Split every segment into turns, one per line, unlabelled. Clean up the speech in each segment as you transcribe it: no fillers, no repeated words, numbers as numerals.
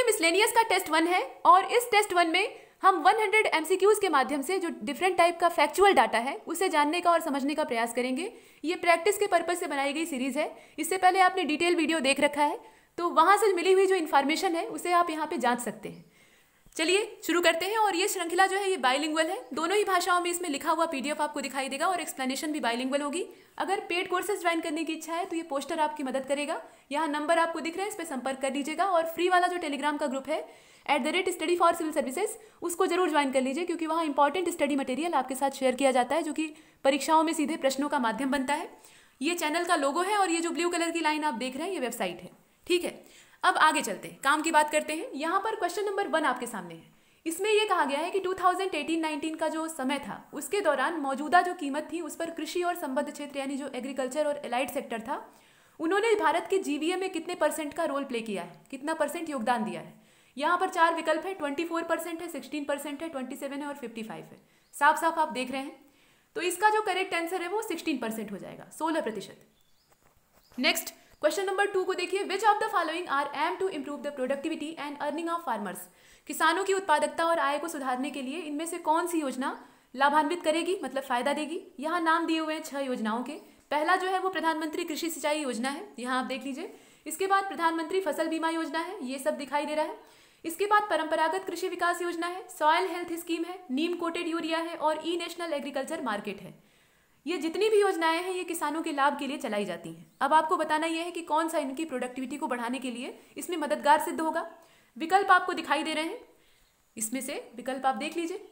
Miscellaneous का test 1 है और इस टेस्ट 1 में हम 100 एमसीक्यूज के माध्यम से जो डिफरेंट टाइप का फैक्चुअल डाटा है उसे जानने का और समझने का प्रयास करेंगे। ये प्रैक्टिस के पर्पज से बनाई गई सीरीज है। इससे पहले आपने डिटेल वीडियो देख रखा है, तो वहां से मिली हुई जो इन्फॉर्मेशन है उसे आप यहाँ पे जांच सकते हैं। चलिए शुरू करते हैं। और ये श्रृंखला जो है ये बाइलिंगुअल है, दोनों ही भाषाओं में इसमें लिखा हुआ पीडीएफ आपको दिखाई देगा और एक्सप्लेनेशन भी बाइलिंगुअल होगी। अगर पेड कोर्सेज ज्वाइन करने की इच्छा है तो ये पोस्टर आपकी मदद करेगा। यहाँ नंबर आपको दिख रहा है, इस पर संपर्क कर लीजिएगा। और फ्री वाला जो टेलीग्राम का ग्रुप है @study for civil services, उसको जरूर ज्वाइन कर लीजिए, क्योंकि वहाँ इंपॉर्टेंट स्टडी मटेरियल आपके साथ शेयर किया जाता है जो कि परीक्षाओं में सीधे प्रश्नों का माध्यम बनता है। ये चैनल का लोगो है और ये जो ब्लू कलर की लाइन आप देख रहे हैं ये वेबसाइट है। ठीक है, अब आगे चलते हैं, काम की बात करते हैं। यहाँ पर क्वेश्चन नंबर 1 आपके सामने है। इसमें यह कहा गया है कि 2018-19 का जो समय था उसके दौरान मौजूदा जो कीमत थी उस पर कृषि और संबद्ध क्षेत्र यानी जो एग्रीकल्चर और एलाइड सेक्टर था उन्होंने भारत के जीवीए में कितने % का रोल प्ले किया है, कितना % योगदान दिया है। यहाँ पर 4 विकल्प है, 24% है, 16% है, 27 है और 55 है। साफ साफ आप देख रहे हैं। तो इसका जो करेक्ट आंसर है वो 16% हो जाएगा, 16%। नेक्स्ट क्वेश्चन नंबर 2 को देखिए। Which of the following are aim to improve the productivity and earning of farmers. किसानों की उत्पादकता और आय को सुधारने के लिए इनमें से कौन सी योजना लाभान्वित करेगी, मतलब फायदा देगी। यहाँ नाम दिए हुए हैं 6 योजनाओं के। पहला जो है वो प्रधानमंत्री कृषि सिंचाई योजना है, यहाँ आप देख लीजिए। इसके बाद प्रधानमंत्री फसल बीमा योजना है, ये सब दिखाई दे रहा है। इसके बाद परंपरागत कृषि विकास योजना है, सॉयल हेल्थ स्कीम है, नीम कोटेड यूरिया है और ई नेशनल एग्रीकल्चर मार्केट है। ये जितनी भी योजनाएं हैं ये किसानों के लाभ के लिए चलाई जाती हैं। अब आपको बताना यह है कि कौन सा इनकी प्रोडक्टिविटी को बढ़ाने के लिए इसमें मददगार सिद्ध होगा। विकल्प आपको दिखाई दे रहे हैं, इसमें से विकल्प आप देख लीजिए।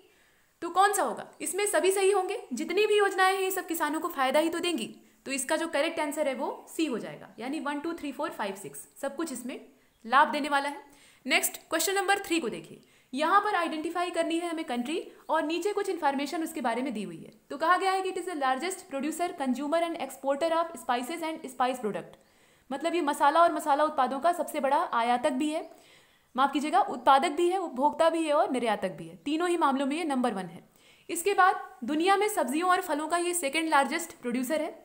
तो कौन सा होगा, इसमें सभी सही होंगे। जितनी भी योजनाएं हैं ये सब किसानों को फायदा ही तो देंगी। तो इसका जो करेक्ट आंसर है वो सी हो जाएगा, यानी 1 2 3 4 5 6 सब कुछ इसमें लाभ देने वाला है। नेक्स्ट क्वेश्चन नंबर 3 को देखिए। यहाँ पर आइडेंटिफाई करनी है हमें कंट्री और नीचे कुछ इन्फॉर्मेशन उसके बारे में दी हुई है। तो कहा गया है कि it is the largest producer, consumer and exporter of spices and spice product. मतलब ये मसाला और मसाला उत्पादों का सबसे बड़ा आयातक भी है, माफ कीजिएगा उत्पादक भी है, उपभोक्ता भी है और निर्यातक भी है। तीनों ही मामलों में ये नंबर 1 है। इसके बाद दुनिया में सब्जियों और फलों का ये सेकेंड लार्जेस्ट प्रोड्यूसर है।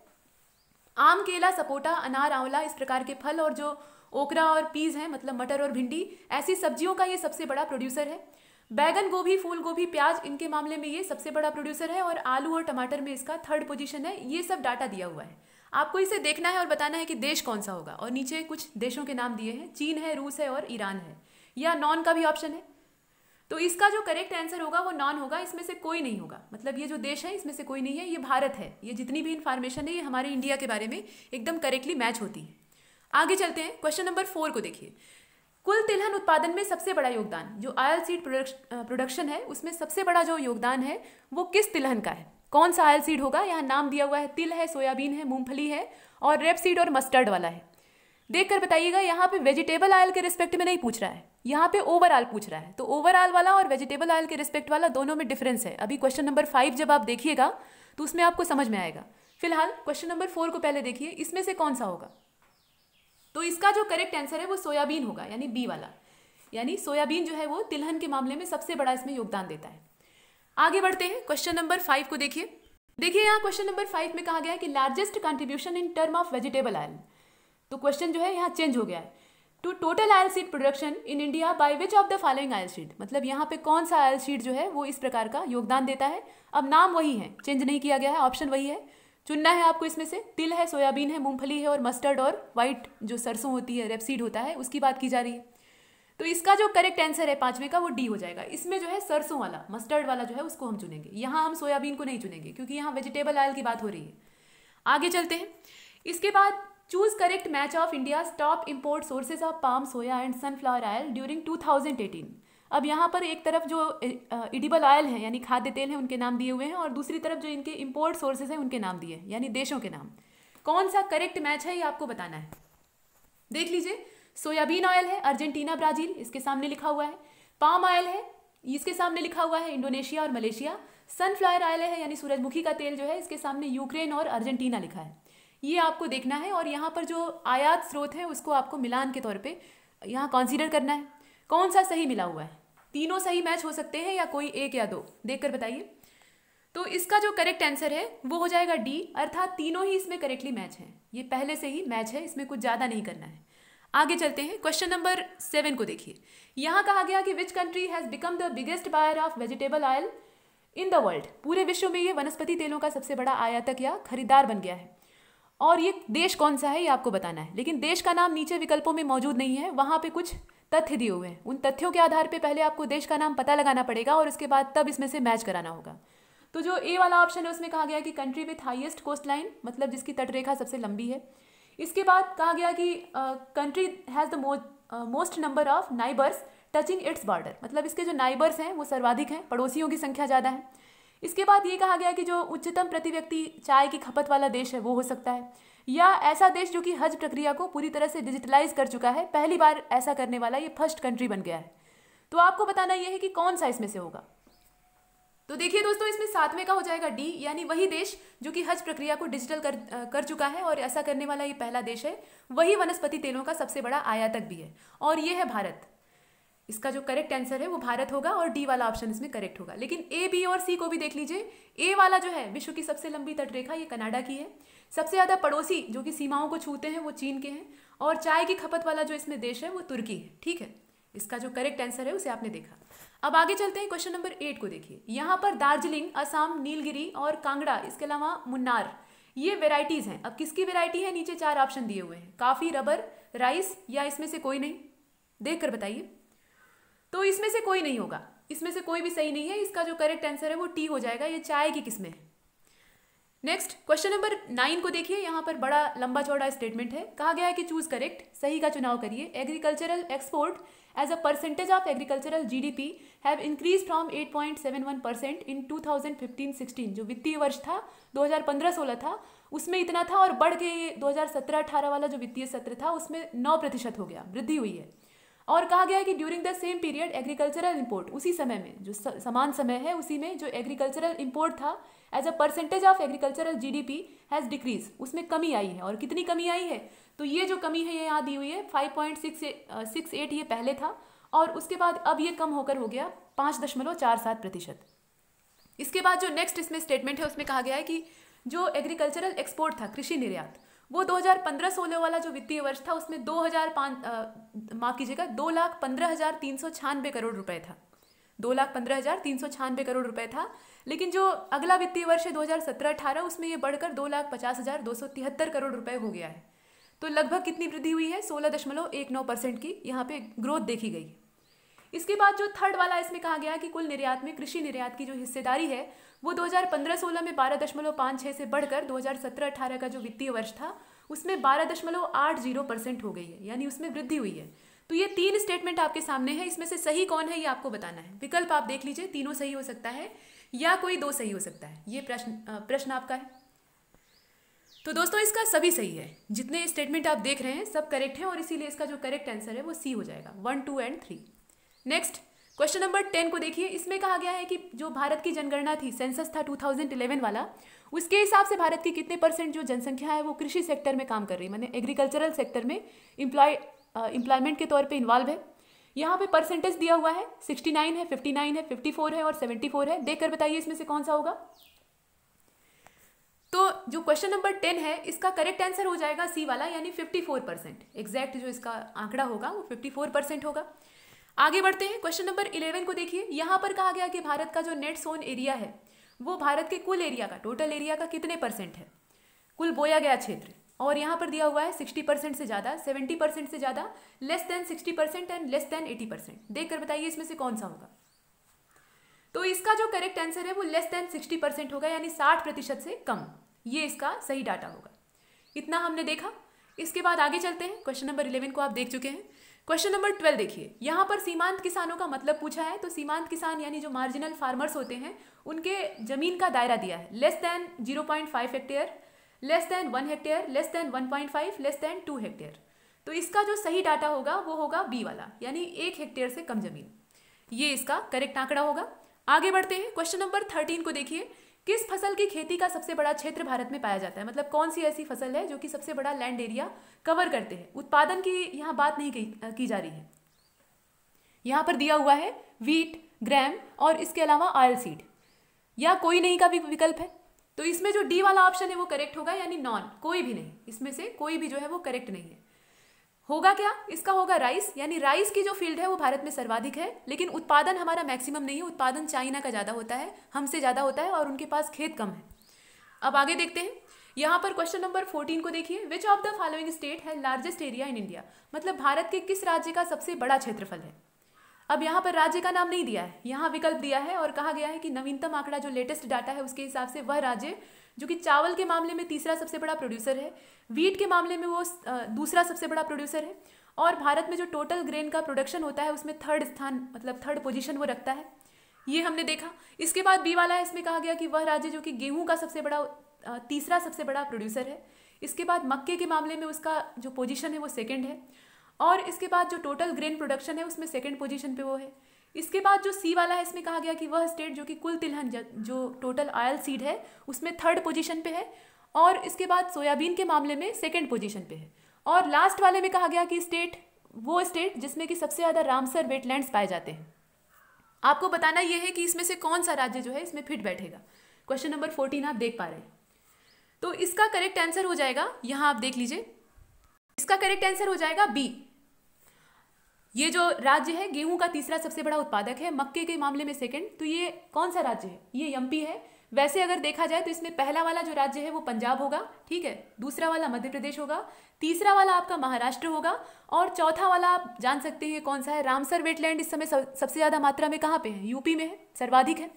आम, केला, सपोटा, अनार, आंवला इस प्रकार के फल और जो ओकरा और पीज हैं, मतलब मटर और भिंडी, ऐसी सब्जियों का ये सबसे बड़ा प्रोड्यूसर है। बैगन, गोभी, फूल गोभी, प्याज, इनके मामले में ये सबसे बड़ा प्रोड्यूसर है। और आलू और टमाटर में इसका 3rd पोजीशन है। ये सब डाटा दिया हुआ है, आपको इसे देखना है और बताना है कि देश कौन सा होगा। और नीचे कुछ देशों के नाम दिए हैं, चीन है, रूस है और ईरान है, या नॉन का भी ऑप्शन है। तो इसका जो करेक्ट आंसर होगा वो नॉन होगा, इसमें से कोई नहीं होगा। मतलब ये जो देश है इसमें से कोई नहीं है, ये भारत है। ये जितनी भी इंफॉर्मेशन है ये हमारे इंडिया के बारे में एकदम करेक्टली मैच होती है। आगे चलते हैं, क्वेश्चन नंबर 4 को देखिए। कुल तिलहन उत्पादन में सबसे बड़ा योगदान जो ऑयल सीड प्रोडक्शन है उसमें सबसे बड़ा जो योगदान है वो किस तिलहन का है, कौन सा ऑयल सीड होगा। यहाँ नाम दिया हुआ है, तिल है, सोयाबीन है, मूंगफली है और रेपसीड और मस्टर्ड वाला है। देखकर बताइएगा, यहाँ पे वेजिटेबल ऑयल के रिस्पेक्ट में नहीं पूछ रहा है, यहाँ पे ओवरऑल पूछ रहा है। तो ओवरऑल वाला और वेजिटेबल ऑयल के रिस्पेक्ट वाला दोनों में डिफरेंस है। अभी क्वेश्चन नंबर 5 जब आप देखिएगा तो उसमें आपको समझ में आएगा। फिलहाल क्वेश्चन नंबर 4 को पहले देखिए, इसमें से कौन सा होगा। तो इसका जो करेक्ट आंसर है वो सोयाबीन होगा, यानी बी वाला। यानी सोयाबीन जो है वो तिलहन के मामले में सबसे बड़ा इसमें योगदान देता है। आगे बढ़ते हैं, क्वेश्चन नंबर 5 को देखिए। यहाँ क्वेश्चन नंबर 5 में कहा गया है कि largest contribution in term of vegetable oil. तो क्वेश्चन जो है यहाँ चेंज हो गया है, to total oil seed production in India by which of the following oil seed. मतलब यहाँ पे कौन सा ऑयल सीड जो है वो इस प्रकार का योगदान देता है। अब नाम वही है, चेंज नहीं किया गया है, ऑप्शन वही है। चुनना है आपको इसमें से, तिल है, सोयाबीन है, मूंगफली है और मस्टर्ड और वाइट जो सरसों होती है, रेपसीड होता है, उसकी बात की जा रही है। तो इसका जो करेक्ट आंसर है 5वें का वो डी हो जाएगा। इसमें जो है सरसों वाला, मस्टर्ड वाला जो है उसको हम चुनेंगे। यहाँ हम सोयाबीन को नहीं चुनेंगे क्योंकि यहाँ वेजिटेबल ऑयल की बात हो रही है। आगे चलते हैं, इसके बाद choose correct match of India's top import sources of palm, soya and sunflower oil during 2018। अब यहाँ पर एक तरफ जो एडिबल ऑयल है यानी खाद्य तेल है उनके नाम दिए हुए हैं और दूसरी तरफ जो इनके इम्पोर्ट सोर्सेज हैं उनके नाम दिए हैं, यानी देशों के नाम। कौन सा करेक्ट मैच है ये आपको बताना है। देख लीजिए, सोयाबीन ऑयल है अर्जेंटीना, ब्राजील, इसके सामने लिखा हुआ है। पाम ऑयल है, इसके सामने लिखा हुआ है इंडोनेशिया और मलेशिया। सनफ्लावर ऑयल है यानी सूरजमुखी का तेल जो है, इसके सामने यूक्रेन और अर्जेंटीना लिखा है। ये आपको देखना है और यहाँ पर जो आयात स्रोत है उसको आपको मिलान के तौर पे यहाँ कंसीडर करना है। कौन सा सही मिला हुआ है, तीनों सही मैच हो सकते हैं या कोई एक या दो, देखकर बताइए। तो इसका जो करेक्ट आंसर है वो हो जाएगा डी, अर्थात तीनों ही इसमें करेक्टली मैच हैं। ये पहले से ही मैच है, इसमें कुछ ज़्यादा नहीं करना है। आगे चलते हैं, क्वेश्चन नंबर 7 को देखिए। यहाँ कहा गया कि which country has become the biggest buyer of vegetable oil in the world. पूरे विश्व में ये वनस्पति तेलों का सबसे बड़ा आयातक या खरीदार बन गया है। और ये देश कौन सा है ये आपको बताना है, लेकिन देश का नाम नीचे विकल्पों में मौजूद नहीं है, वहाँ पे कुछ तथ्य दिए हुए हैं। उन तथ्यों के आधार पे पहले आपको देश का नाम पता लगाना पड़ेगा और उसके बाद तब इसमें से मैच कराना होगा। तो जो ए वाला ऑप्शन है उसमें कहा गया कि country with highest coast line, मतलब जिसकी तटरेखा सबसे लंबी है। इसके बाद कहा गया कि country has the most number of neighbours touching its border, मतलब इसके जो नाइबर्स हैं वो सर्वाधिक हैं, पड़ोसियों की संख्या ज़्यादा है। इसके बाद ये कहा गया कि जो उच्चतम प्रति व्यक्ति चाय की खपत वाला देश है वो हो सकता है, या ऐसा देश जो कि हज प्रक्रिया को पूरी तरह से डिजिटलाइज कर चुका है, पहली बार ऐसा करने वाला ये फर्स्ट कंट्री बन गया है। तो आपको बताना ये है कि कौन सा इसमें से होगा। तो देखिए दोस्तों, इसमें 7वें का हो जाएगा डी, यानी वही देश जो कि हज प्रक्रिया को डिजिटल कर चुका है और ऐसा करने वाला ये पहला देश है। वही वनस्पति तेलों का सबसे बड़ा आयातक भी है और ये है भारत। इसका जो करेक्ट आंसर है वो भारत होगा और डी वाला ऑप्शन इसमें करेक्ट होगा। लेकिन ए, बी और सी को भी देख लीजिए। ए वाला जो है विश्व की सबसे लंबी तटरेखा ये कनाडा की है। सबसे ज़्यादा पड़ोसी जो कि सीमाओं को छूते हैं वो चीन के हैं, और चाय की खपत वाला जो इसमें देश है वो तुर्की है। ठीक है, इसका जो करेक्ट आंसर है उसे आपने देखा। अब आगे चलते हैं, क्वेश्चन नंबर 8 को देखिए। यहाँ पर दार्जिलिंग, असम, नीलगिरी और कांगड़ा, इसके अलावा मुन्नार, ये वेराइटीज़ हैं। अब किसकी वेराइटी है, नीचे 4 ऑप्शन दिए हुए हैं, काफ़ी, रबर, राइस या इसमें से कोई नहीं। देख कर बताइए। तो इसमें से कोई नहीं होगा, इसमें से कोई भी सही नहीं है। इसका जो करेक्ट आंसर है वो टी हो जाएगा, ये चाय की किस्में है। नेक्स्ट क्वेश्चन नंबर 9 को देखिए। यहाँ पर बड़ा लंबा चौड़ा स्टेटमेंट है। कहा गया है कि चूज करेक्ट, सही का चुनाव करिए। Agricultural export as a percentage of agricultural GDP have increase from 8.71% in 2015-16, जो वित्तीय वर्ष था 2015-16 था उसमें इतना था, और बढ़ के ये 2017-18 वाला जो वित्तीय सत्र था उसमें 9% हो गया, वृद्धि हुई है। और कहा गया है कि during the same period agricultural import, उसी समय में जो समान समय है उसी में जो एग्रीकल्चरल इंपोर्ट था as a percentage of agricultural GDP has decrease, उसमें कमी आई है। और कितनी कमी आई है, तो ये जो कमी है ये यहाँ दी हुई है 5.68 ये पहले था, और उसके बाद अब ये कम होकर हो गया 5.47%। इसके बाद जो नेक्स्ट इसमें स्टेटमेंट है उसमें कहा गया है कि जो एग्रीकल्चरल एक्सपोर्ट था, कृषि निर्यात, वो 2015-16 वाला जो वित्तीय वर्ष था उसमें 2,15,396 करोड़ रुपए था। 2,15,396 करोड़ रुपए था। लेकिन जो अगला वित्तीय वर्ष है 2017-18 उसमें ये बढ़कर 2,50,273 करोड़ रुपए हो गया है। तो लगभग कितनी वृद्धि हुई है, 16.19% की यहाँ पे ग्रोथ देखी गई। इसके बाद जो थर्ड वाला इसमें कहा गया है कि कुल निर्यात में कृषि निर्यात की जो हिस्सेदारी है वो 2015-16 में 12.56 से बढ़कर 2017-18 का जो वित्तीय वर्ष था उसमें 12.80% हो गई है, यानी उसमें वृद्धि हुई है। तो ये 3 स्टेटमेंट आपके सामने है, इसमें से सही कौन है ये आपको बताना है। विकल्प आप देख लीजिए, तीनों सही हो सकता है या कोई 2 सही हो सकता है। ये प्रश्न आपका है। तो दोस्तों इसका सभी सही है, जितने स्टेटमेंट आप देख रहे हैं सब करेक्ट हैं, और इसीलिए इसका जो करेक्ट आंसर है वो सी हो जाएगा, 1, 2 एंड 3। नेक्स्ट क्वेश्चन नंबर 10 को देखिए। इसमें कहा गया है कि जो भारत की जनगणना थी, सेंसस था 2011 वाला, उसके हिसाब से भारत की कितने % जो जनसंख्या है वो कृषि सेक्टर में काम कर रही है, माने एग्रीकल्चरल सेक्टर में एम्प्लॉयमेंट के तौर पे इन्वॉल्व है। यहाँ पे परसेंटेज दिया हुआ है, 69 है, 59 है, 54 है और 74 है। देखकर बताइए इसमें से कौन सा होगा। तो जो क्वेश्चन नंबर 10 है इसका करेक्ट आंसर हो जाएगा सी वाला, यानी 54%। एग्जैक्ट जो इसका आंकड़ा होगा वो 54% होगा। आगे बढ़ते हैं, क्वेश्चन नंबर 11 को देखिए। यहाँ पर कहा गया कि भारत का जो नेट सोन एरिया है वो भारत के कुल एरिया का, टोटल एरिया का कितने % है, कुल बोया गया क्षेत्र। और यहाँ पर दिया हुआ है 60% से ज़्यादा, 70% से ज़्यादा, less than 60% and less than 80%। देखकर बताइए इसमें से कौन सा होगा। तो इसका जो करेक्ट आंसर है वो लेस देन 60% होगा, यानी 60% से कम। ये इसका सही डाटा होगा। इतना हमने देखा। इसके बाद आगे चलते हैं, क्वेश्चन नंबर 11 को आप देख चुके हैं। क्वेश्चन नंबर 12 देखिए। यहाँ पर सीमांत किसानों का मतलब पूछा है। तो सीमांत किसान यानी जो मार्जिनल फार्मर्स होते हैं उनके जमीन का दायरा दिया है, less than 0.5 hectare, less than 1 hectare, less than 1.5, less than 2 hectare. तो इसका जो सही डाटा होगा वो होगा बी वाला, यानी 1 हेक्टेयर से कम जमीन। ये इसका करेक्ट आंकड़ा होगा। आगे बढ़ते हैं, क्वेश्चन नंबर 13 को देखिए। किस फसल की खेती का सबसे बड़ा क्षेत्र भारत में पाया जाता है, मतलब कौन सी ऐसी फसल है जो कि सबसे बड़ा लैंड एरिया कवर करते हैं। उत्पादन की यहाँ बात नहीं की जा रही है। यहाँ पर दिया हुआ है वीट, ग्राम और इसके अलावा ऑयल सीड, या कोई नहीं का भी विकल्प है। तो इसमें जो डी वाला ऑप्शन है वो करेक्ट होगा, यानी नॉन, कोई भी नहीं। इसमें से कोई भी जो है वो करेक्ट नहीं है। होगा क्या, इसका होगा राइस, यानी राइस की जो फील्ड है वो भारत में सर्वाधिक है, लेकिन उत्पादन हमारा मैक्सिमम नहीं है, उत्पादन चाइना का ज़्यादा होता है, हमसे ज़्यादा होता है और उनके पास खेत कम है। अब आगे देखते हैं, यहाँ पर क्वेश्चन नंबर 14 को देखिए, which of the following state है लार्जेस्ट एरिया इन इंडिया, मतलब भारत के किस राज्य का सबसे बड़ा क्षेत्रफल है। अब यहाँ पर राज्य का नाम नहीं दिया है, यहाँ विकल्प दिया है और कहा गया है कि नवीनतम आंकड़ा जो लेटेस्ट डाटा है उसके हिसाब से वह राज्य जो कि चावल के मामले में तीसरा सबसे बड़ा प्रोड्यूसर है, वीट के मामले में वो दूसरा सबसे बड़ा प्रोड्यूसर है, और भारत में जो टोटल ग्रेन का प्रोडक्शन होता है उसमें थर्ड स्थान मतलब थर्ड पोजीशन वो रखता है, ये हमने देखा। इसके बाद बी वाला है, इसमें कहा गया कि वह राज्य जो कि गेहूं का सबसे बड़ा तीसरा सबसे बड़ा प्रोड्यूसर है। इसके बाद मक्के के मामले में उसका जो पोजीशन है वो सेकंड है, और इसके बाद जो टोटल ग्रेन प्रोडक्शन है उसमें सेकंड पोजीशन पे वो है। इसके बाद जो सी वाला है, इसमें कहा गया कि वह स्टेट जो कि कुल तिलहन जो टोटल ऑयल सीड है उसमें थर्ड पोजीशन पे है, और इसके बाद सोयाबीन के मामले में सेकंड पोजीशन पे है, और लास्ट वाले में कहा गया कि वो स्टेट जिसमें कि सबसे ज़्यादा रामसर वेटलैंड्स पाए जाते हैं। आपको बताना यह है कि इसमें से कौन सा राज्य जो है इसमें फिट बैठेगा। क्वेश्चन नंबर 14 आप देख पा रहे हैं, तो इसका करेक्ट आंसर हो जाएगा, यहाँ आप देख लीजिए, इसका करेक्ट आंसर हो जाएगा बी। ये जो राज्य है गेहूं का तीसरा सबसे बड़ा उत्पादक है, मक्के के मामले में सेकंड, तो ये कौन सा राज्य है, ये एमपी है। वैसे अगर देखा जाए तो इसमें पहला वाला जो राज्य है वो पंजाब होगा, ठीक है, दूसरा वाला मध्य प्रदेश होगा, तीसरा वाला आपका महाराष्ट्र होगा, और चौथा वाला आप जान सकते हैं कौन सा है, रामसर वेटलैंड इस समय सबसे ज़्यादा मात्रा में कहाँ पे है, यूपी में है, सर्वाधिक है।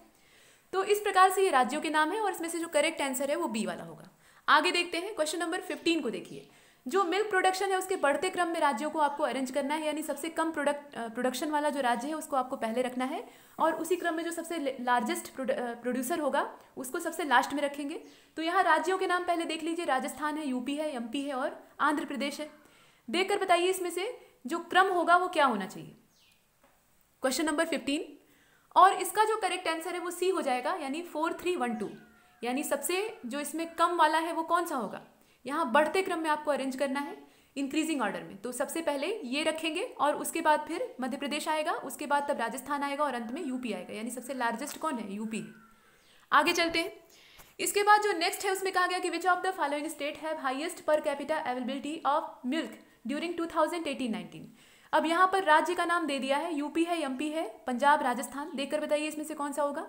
तो इस प्रकार से ये राज्यों के नाम है, और इसमें से जो करेक्ट आंसर है वो बी वाला होगा। आगे देखते हैं, क्वेश्चन नंबर 15 को देखिए, जो मिल्क प्रोडक्शन है उसके बढ़ते क्रम में राज्यों को आपको अरेंज करना है, यानी सबसे कम प्रोडक्शन वाला जो राज्य है उसको आपको पहले रखना है, और उसी क्रम में जो सबसे लार्जेस्ट प्रोड्यूसर होगा उसको सबसे लास्ट में रखेंगे। तो यहाँ राज्यों के नाम पहले देख लीजिए, राजस्थान है, यूपी है, एमपी है और आंध्र प्रदेश है। देखकर बताइए इसमें से जो क्रम होगा वो क्या होना चाहिए। क्वेश्चन नंबर 15, और इसका जो करेक्ट आंसर है वो सी हो जाएगा, यानी 4312, यानी सबसे जो इसमें कम वाला है वो कौन सा होगा। यहाँ बढ़ते क्रम में आपको अरेंज करना है इंक्रीजिंग ऑर्डर में, तो सबसे पहले ये रखेंगे और उसके बाद फिर मध्य प्रदेश आएगा, उसके बाद तब राजस्थान आएगा और अंत में यूपी आएगा, यानी सबसे लार्जेस्ट कौन है, यूपी है। आगे चलते हैं, इसके बाद जो नेक्स्ट है उसमें कहा गया कि which of the following state have highest per capita availability of milk during 2018-19। अब यहाँ पर राज्य का नाम दे दिया है, यूपी है, एमपी है, पंजाब, राजस्थान। देखकर बताइए इसमें से कौन सा होगा।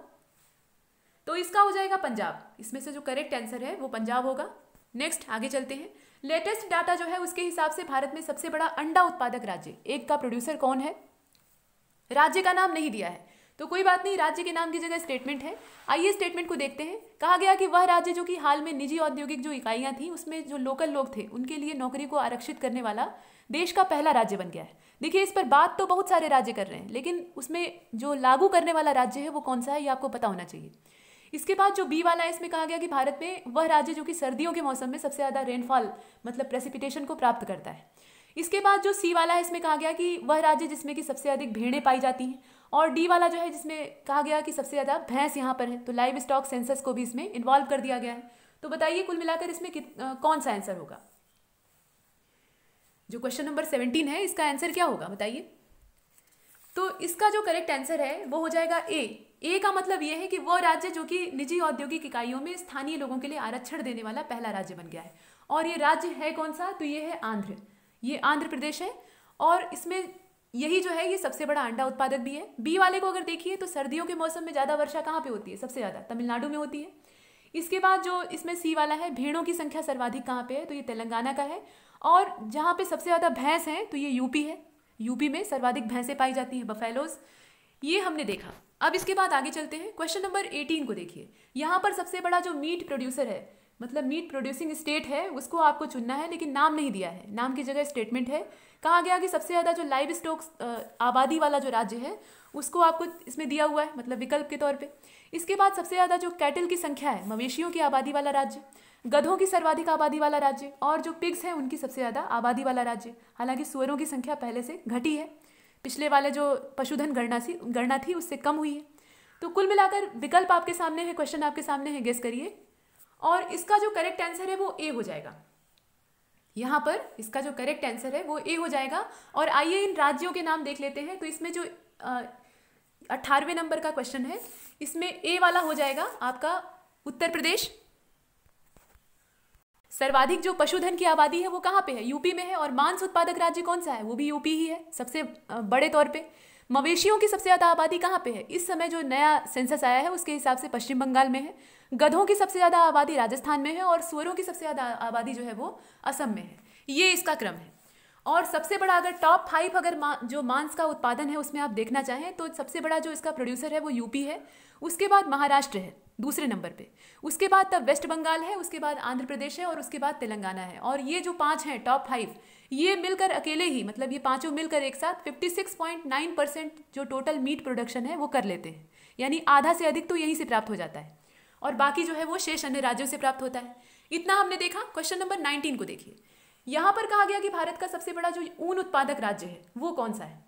तो इसका हो जाएगा पंजाब, इसमें से जो करेक्ट आंसर है वो पंजाब होगा। नेक्स्ट आगे चलते हैं, लेटेस्ट डाटा जो है उसके हिसाब से भारत में सबसे बड़ा अंडा उत्पादक राज्य, एग का प्रोड्यूसर कौन है। राज्य का नाम नहीं दिया है तो कोई बात नहीं, राज्य के नाम की जगह स्टेटमेंट है। आइए स्टेटमेंट को देखते हैं। कहा गया कि वह राज्य जो कि हाल में निजी औद्योगिक जो इकाइयां थी उसमें जो लोकल लोग थे उनके लिए नौकरी को आरक्षित करने वाला देश का पहला राज्य बन गया है। देखिए इस पर बात तो बहुत सारे राज्य कर रहे हैं, लेकिन उसमें जो लागू करने वाला राज्य है वो कौन सा है ये आपको पता होना चाहिए। इसके बाद जो बी वाला है इसमें कहा गया कि भारत में वह राज्य जो कि सर्दियों के मौसम में सबसे ज़्यादा रेनफॉल मतलब प्रेसिपिटेशन को प्राप्त करता है। इसके बाद जो सी वाला है इसमें कहा गया कि वह राज्य जिसमें कि सबसे अधिक भेड़ें पाई जाती हैं, और डी वाला जो है जिसमें कहा गया कि सबसे ज़्यादा भैंस यहाँ पर है, तो लाइव स्टॉक सेंसस को भी इसमें इन्वॉल्व कर दिया गया है। तो बताइए कुल मिलाकर इसमें कौन सा आंसर होगा। जो क्वेश्चन नंबर 17 है इसका आंसर क्या होगा बताइए। तो इसका जो करेक्ट आंसर है वो हो जाएगा ए का मतलब ये है कि वो राज्य जो कि निजी औद्योगिक इकाइयों में स्थानीय लोगों के लिए आरक्षण देने वाला पहला राज्य बन गया है। और ये राज्य है कौन सा, तो ये है आंध्र, ये आंध्र प्रदेश है, और इसमें यही जो है ये सबसे बड़ा अंडा उत्पादक भी है। बी वाले को अगर देखिए तो सर्दियों के मौसम में ज़्यादा वर्षा कहाँ पे होती है, सबसे ज़्यादा तमिलनाडु में होती है। इसके बाद जो इसमें सी वाला है भेड़ों की संख्या सर्वाधिक कहाँ पे है, तो ये तेलंगाना का है, और जहाँ पे सबसे ज़्यादा भैंस हैं तो ये यूपी है, यूपी में सर्वाधिक भैंसें पाई जाती हैं, बफेलोज, ये हमने देखा। अब इसके बाद आगे चलते हैं, क्वेश्चन नंबर 18 को देखिए। यहाँ पर सबसे बड़ा जो मीट प्रोड्यूसर है मतलब मीट प्रोड्यूसिंग स्टेट है उसको आपको चुनना है, लेकिन नाम नहीं दिया है, नाम की जगह स्टेटमेंट है। कहा गया कि सबसे ज़्यादा जो लाइव स्टॉक आबादी वाला जो राज्य है उसको आपको इसमें दिया हुआ है मतलब विकल्प के तौर पे। इसके बाद सबसे ज़्यादा जो कैटल की संख्या है, मवेशियों की आबादी वाला राज्य, गधों की सर्वाधिक आबादी वाला राज्य, और जो पिग्स हैं उनकी सबसे ज़्यादा आबादी वाला राज्य। हालांकि सुअरों की संख्या पहले से घटी है, पिछले वाले जो पशुधन गणना थी उससे कम हुई है। तो कुल मिलाकर विकल्प आपके सामने है, क्वेश्चन आपके सामने है, गेस करिए। और इसका जो करेक्ट आंसर है वो ए हो जाएगा। यहाँ पर इसका जो करेक्ट आंसर है वो ए हो जाएगा। और आइए इन राज्यों के नाम देख लेते हैं। तो इसमें जो 18वें नंबर का क्वेश्चन है इसमें ए वाला हो जाएगा आपका उत्तर प्रदेश। सर्वाधिक जो पशुधन की आबादी है वो कहाँ पे है? यूपी में है। और मांस उत्पादक राज्य कौन सा है? वो भी यूपी ही है सबसे बड़े तौर पे। मवेशियों की सबसे ज़्यादा आबादी कहाँ पे है? इस समय जो नया सेंसस आया है उसके हिसाब से पश्चिम बंगाल में है। गधों की सबसे ज़्यादा आबादी राजस्थान में है और सुअरों की सबसे ज़्यादा आबादी जो है वो असम में है। ये इसका क्रम है। और सबसे बड़ा अगर टॉप 5 अगर जो मांस का उत्पादन है उसमें आप देखना चाहें तो सबसे बड़ा जो इसका प्रोड्यूसर है वो यूपी है। उसके बाद महाराष्ट्र है दूसरे नंबर पे। उसके बाद तब वेस्ट बंगाल है, उसके बाद आंध्र प्रदेश है और उसके बाद तेलंगाना है। और ये जो 5 हैं टॉप 5, ये मिलकर अकेले ही, मतलब ये पांचों मिलकर एक साथ 56.9% जो टोटल मीट प्रोडक्शन है वो कर लेते हैं। यानी आधा से अधिक तो यहीं से प्राप्त हो जाता है और बाकी जो है वो शेष अन्य राज्यों से प्राप्त होता है। इतना हमने देखा। क्वेश्चन नंबर 19 को देखिए। यहाँ पर कहा गया कि भारत का सबसे बड़ा जो ऊन उत्पादक राज्य है वो कौन सा है।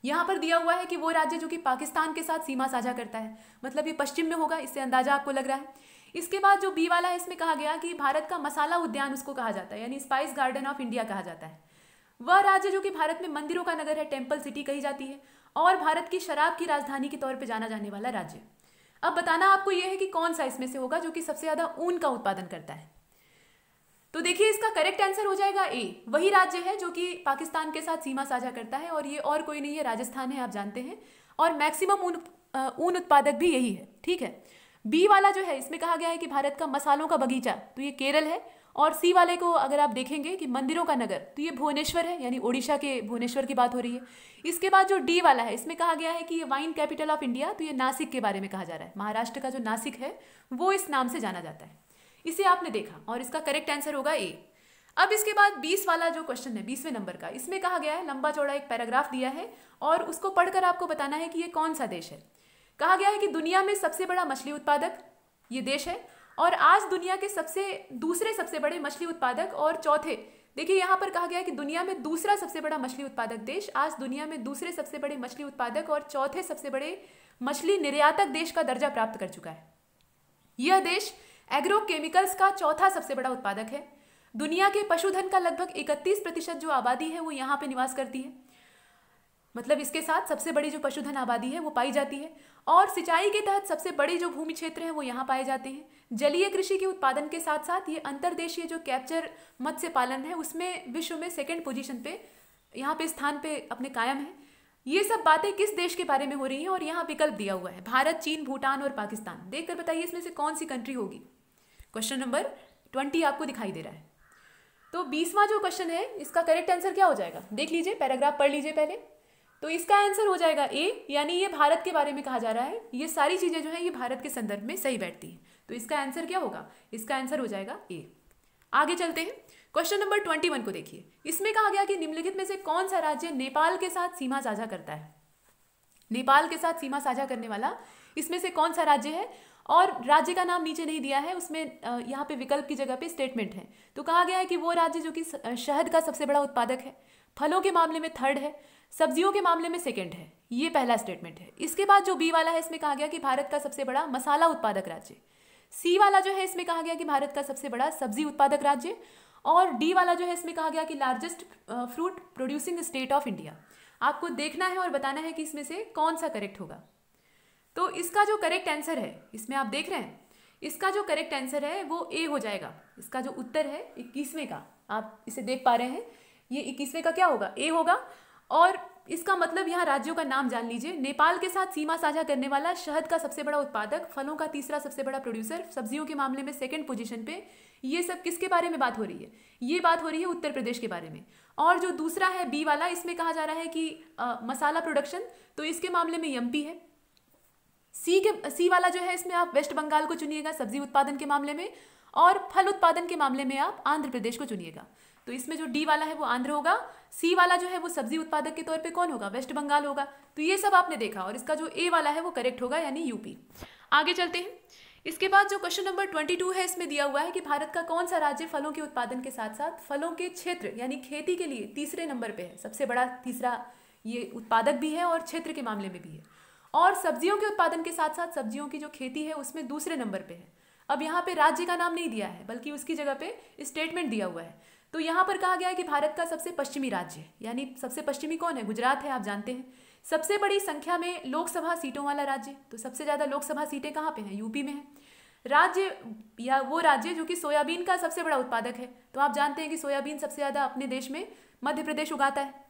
यहाँ पर दिया हुआ है कि वो राज्य जो कि पाकिस्तान के साथ सीमा साझा करता है, मतलब ये पश्चिम में होगा, इससे अंदाजा आपको लग रहा है। इसके बाद जो बी वाला है इसमें कहा गया कि भारत का मसाला उद्यान उसको कहा जाता है, यानी स्पाइस गार्डन ऑफ इंडिया कहा जाता है। वह राज्य जो कि भारत में मंदिरों का नगर है, टेम्पल सिटी कही जाती है, और भारत की शराब की राजधानी के तौर पर जाना जाने वाला राज्य। अब बताना आपको यह है कि कौन सा इसमें से होगा जो कि सबसे ज्यादा ऊन का उत्पादन करता है। तो देखिए इसका करेक्ट आंसर हो जाएगा ए। वही राज्य है जो कि पाकिस्तान के साथ सीमा साझा करता है और ये और कोई नहीं है, राजस्थान है, आप जानते हैं। और मैक्सिमम ऊन उत्पादक भी यही है। ठीक है। बी वाला जो है इसमें कहा गया है कि भारत का मसालों का बगीचा, तो ये केरल है। और सी वाले को अगर आप देखेंगे कि मंदिरों का नगर, तो ये भुवनेश्वर है, यानी ओडिशा के भुवनेश्वर की बात हो रही है। इसके बाद जो डी वाला है इसमें कहा गया है कि ये वाइन कैपिटल ऑफ इंडिया, तो ये नासिक के बारे में कहा जा रहा है। महाराष्ट्र का जो नासिक है वो इस नाम से जाना जाता है। इसे आपने देखा और इसका करेक्ट आंसर होगा ए। अब इसके बाद 20 वाला जो क्वेश्चन है 20वें नंबर का, इसमें कहा गया है, लंबा चौड़ा एक पैराग्राफ दिया है और उसको पढ़कर आपको बताना है कि ये कौन सा देश है। कहा गया है कि दुनिया में सबसे बड़ा मछली उत्पादक ये देश है और आज दुनिया के दूसरे सबसे बड़े मछली उत्पादक और चौथे, देखिए यहाँ पर कहा गया है कि दुनिया में दूसरा सबसे बड़ा मछली उत्पादक देश आज दुनिया में दूसरे सबसे बड़े मछली उत्पादक और चौथे सबसे बड़े मछली निर्यातक देश का दर्जा प्राप्त कर चुका है। यह देश एग्रो केमिकल्स का चौथा सबसे बड़ा उत्पादक है। दुनिया के पशुधन का लगभग 31% जो आबादी है वो यहाँ पे निवास करती है, मतलब इसके साथ सबसे बड़ी जो पशुधन आबादी है वो पाई जाती है। और सिंचाई के तहत सबसे बड़ी जो भूमि क्षेत्र हैं वो यहाँ पाए जाते हैं। जलीय कृषि के उत्पादन के साथ साथ ये अंतर्देशीय जो कैप्चर मत्स्य पालन है उसमें विश्व में 2nd पोजीशन पे, यहाँ पे स्थान पे अपने कायम है। ये सब बातें किस देश के बारे में हो रही हैं और यहाँ विकल्प दिया हुआ है, भारत, चीन, भूटान और पाकिस्तान। देखकर बताइए इसमें से कौन सी कंट्री होगी। क्वेश्चन नंबर 20 आपको दिखाई दे रहा है। तो 20वां जो क्वेश्चन है इसका करेक्ट आंसर क्या हो जाएगा, देख लीजिए, पैराग्राफ पढ़ लीजिए पहले। तो इसका आंसर हो जाएगा ए, यानी ये भारत के बारे में कहा जा रहा है। ये सारी चीजें जो है ये भारत के संदर्भ में सही बैठती है। तो इसका आंसर क्या होगा, इसका आंसर हो जाएगा ए। आगे चलते हैं। क्वेश्चन नंबर 21 को देखिए। इसमें कहा गया कि निम्नलिखित में से कौन सा राज्य नेपाल के साथ सीमा साझा करता है। नेपाल के साथ सीमा साझा करने वाला इसमें से कौन सा राज्य है, और राज्य का नाम नीचे नहीं दिया है, उसमें यहाँ पे विकल्प की जगह पे स्टेटमेंट है। तो कहा गया है कि वो राज्य जो कि शहद का सबसे बड़ा उत्पादक है, फलों के मामले में 3rd है, सब्जियों के मामले में 2nd है। ये पहला स्टेटमेंट है। इसके बाद जो बी वाला है इसमें कहा गया कि भारत का सबसे बड़ा मसाला उत्पादक राज्य। सी वाला जो है इसमें कहा गया कि भारत का सबसे बड़ा सब्जी उत्पादक राज्य। और डी वाला जो है इसमें कहा गया कि largest fruit producing state of India. आपको देखना है और बताना है कि इसमें से कौन सा करेक्ट होगा। तो इसका जो करेक्ट आंसर है, इसमें आप देख रहे हैं, इसका जो करेक्ट आंसर है वो ए हो जाएगा। इसका जो उत्तर है 21वें का, आप इसे देख पा रहे हैं, ये 21वें का क्या होगा, ए होगा। और इसका मतलब यहाँ राज्यों का नाम जान लीजिए। नेपाल के साथ सीमा साझा करने वाला, शहद का सबसे बड़ा उत्पादक, फलों का तीसरा सबसे बड़ा प्रोड्यूसर, सब्जियों के मामले में 2nd पोजीशन पे। ये सब किसके बारे में बात हो रही है, ये बात हो रही है उत्तर प्रदेश के बारे में। और जो दूसरा है बी वाला, इसमें कहा जा रहा है कि मसाला प्रोडक्शन, तो इसके मामले में एमपी है। सी वाला जो है इसमें आप वेस्ट बंगाल को चुनिएगा सब्जी उत्पादन के मामले में, और फल उत्पादन के मामले में आप आंध्र प्रदेश को चुनिएगा। तो इसमें जो डी वाला है वो आंध्र होगा, सी वाला जो है वो सब्जी उत्पादक के तौर पे कौन होगा, वेस्ट बंगाल होगा। तो ये सब आपने देखा और इसका जो ए वाला है वो करेक्ट होगा, यानी यूपी। आगे चलते हैं। इसके बाद जो क्वेश्चन नंबर 22 है इसमें दिया हुआ है कि भारत का कौन सा राज्य फलों के उत्पादन के साथ साथ फलों के क्षेत्र यानी खेती के लिए तीसरे नंबर पे है, सबसे बड़ा तीसरा ये उत्पादक भी है और क्षेत्र के मामले में भी है। और सब्जियों के उत्पादन के साथ साथ सब्जियों की जो खेती है उसमें दूसरे नंबर पे है। अब यहाँ पे राज्य का नाम नहीं दिया है बल्कि उसकी जगह पे स्टेटमेंट दिया हुआ है। तो यहाँ पर कहा गया है कि भारत का सबसे पश्चिमी राज्य, यानी सबसे पश्चिमी कौन है, गुजरात है, आप जानते हैं। सबसे बड़ी संख्या में लोकसभा सीटों वाला राज्य, तो सबसे ज्यादा लोकसभा सीटें कहाँ पे हैं, यूपी में है। राज्य या वो राज्य जो कि सोयाबीन का सबसे बड़ा उत्पादक है, तो आप जानते हैं कि सोयाबीन सबसे ज़्यादा अपने देश में मध्य प्रदेश उगाता है।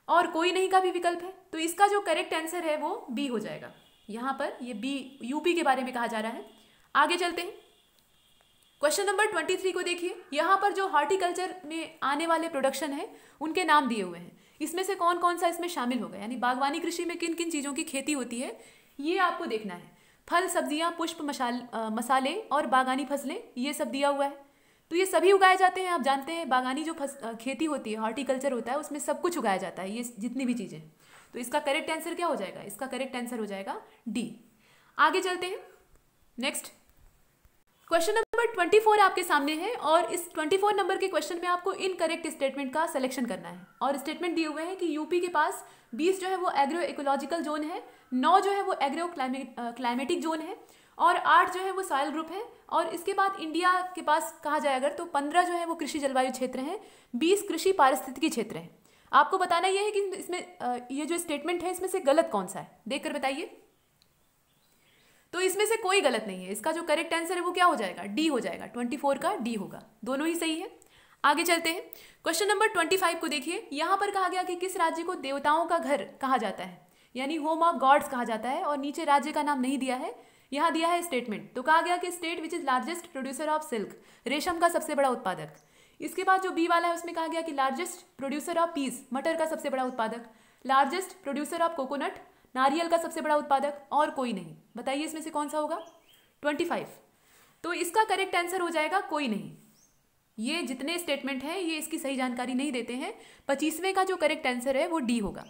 और कोई नहीं का भी विकल्प है, तो इसका जो करेक्ट आंसर है वो बी हो जाएगा। यहाँ पर ये बी यूपी के बारे में कहा जा रहा है। आगे चलते हैं, क्वेश्चन नंबर 23 को देखिए। यहाँ पर जो हॉर्टिकल्चर में आने वाले प्रोडक्शन है उनके नाम दिए हुए हैं, इसमें से कौन कौन सा इसमें शामिल होगा, यानी बागवानी कृषि में किन किन चीज़ों की खेती होती है ये आपको देखना है। फल, सब्जियां, पुष्प, मसाले और बागानी फसलें, ये सब दिया हुआ है। तो ये सभी उगाए जाते हैं। आप जानते हैं बागानी जो खेती होती है, हॉर्टिकल्चर होता है, उसमें सब कुछ उगाया जाता है, ये जितनी भी चीज़ें। तो इसका करेक्ट आंसर क्या हो जाएगा? इसका करेक्ट आंसर हो जाएगा डी। आगे चलते हैं, नेक्स्ट क्वेश्चन नंबर 24 आपके सामने है और इस 24 नंबर के क्वेश्चन में आपको इनकरेक्ट स्टेटमेंट का सिलेक्शन करना है। और स्टेटमेंट दिए हुए हैं कि यूपी के पास 20 जो है वो एग्रो इकोलॉजिकल जोन है, 9 जो है वो एग्रो क्लाइमेटिक जोन है और 8 जो है वो सॉइल ग्रुप है। और इसके बाद इंडिया के पास कहा जाए अगर तो 15 जो है वो कृषि जलवायु क्षेत्र हैं, 20 कृषि पारिस्थितिकी क्षेत्र हैं। आपको बताना यह है कि इसमें ये जो स्टेटमेंट है इसमें से गलत कौन सा है, देखकर बताइए। तो इसमें से कोई गलत नहीं है, इसका जो करेक्ट आंसर है वो क्या हो जाएगा? डी हो जाएगा। 24 का डी होगा, दोनों ही सही है। आगे चलते हैं, क्वेश्चन नंबर 25 को देखिए। यहाँ पर कहा गया कि किस राज्य को देवताओं का घर कहा जाता है, यानी होम ऑफ गॉड्स कहा जाता है, और नीचे राज्य का नाम नहीं दिया है, यहाँ दिया है स्टेटमेंट। तो कहा गया कि state which is largest producer of silk, रेशम का सबसे बड़ा उत्पादक। इसके बाद जो बी वाला है उसमें कहा गया कि लार्जेस्ट प्रोड्यूसर ऑफ पीस, मटर का सबसे बड़ा उत्पादक। लार्जेस्ट प्रोड्यूसर ऑफ कोकोनट, नारियल का सबसे बड़ा उत्पादक, और कोई नहीं। बताइए इसमें से कौन सा होगा? 25। तो इसका करेक्ट आंसर हो जाएगा कोई नहीं। ये जितने स्टेटमेंट हैं ये इसकी सही जानकारी नहीं देते हैं। 25वें का जो करेक्ट आंसर है वो डी होगा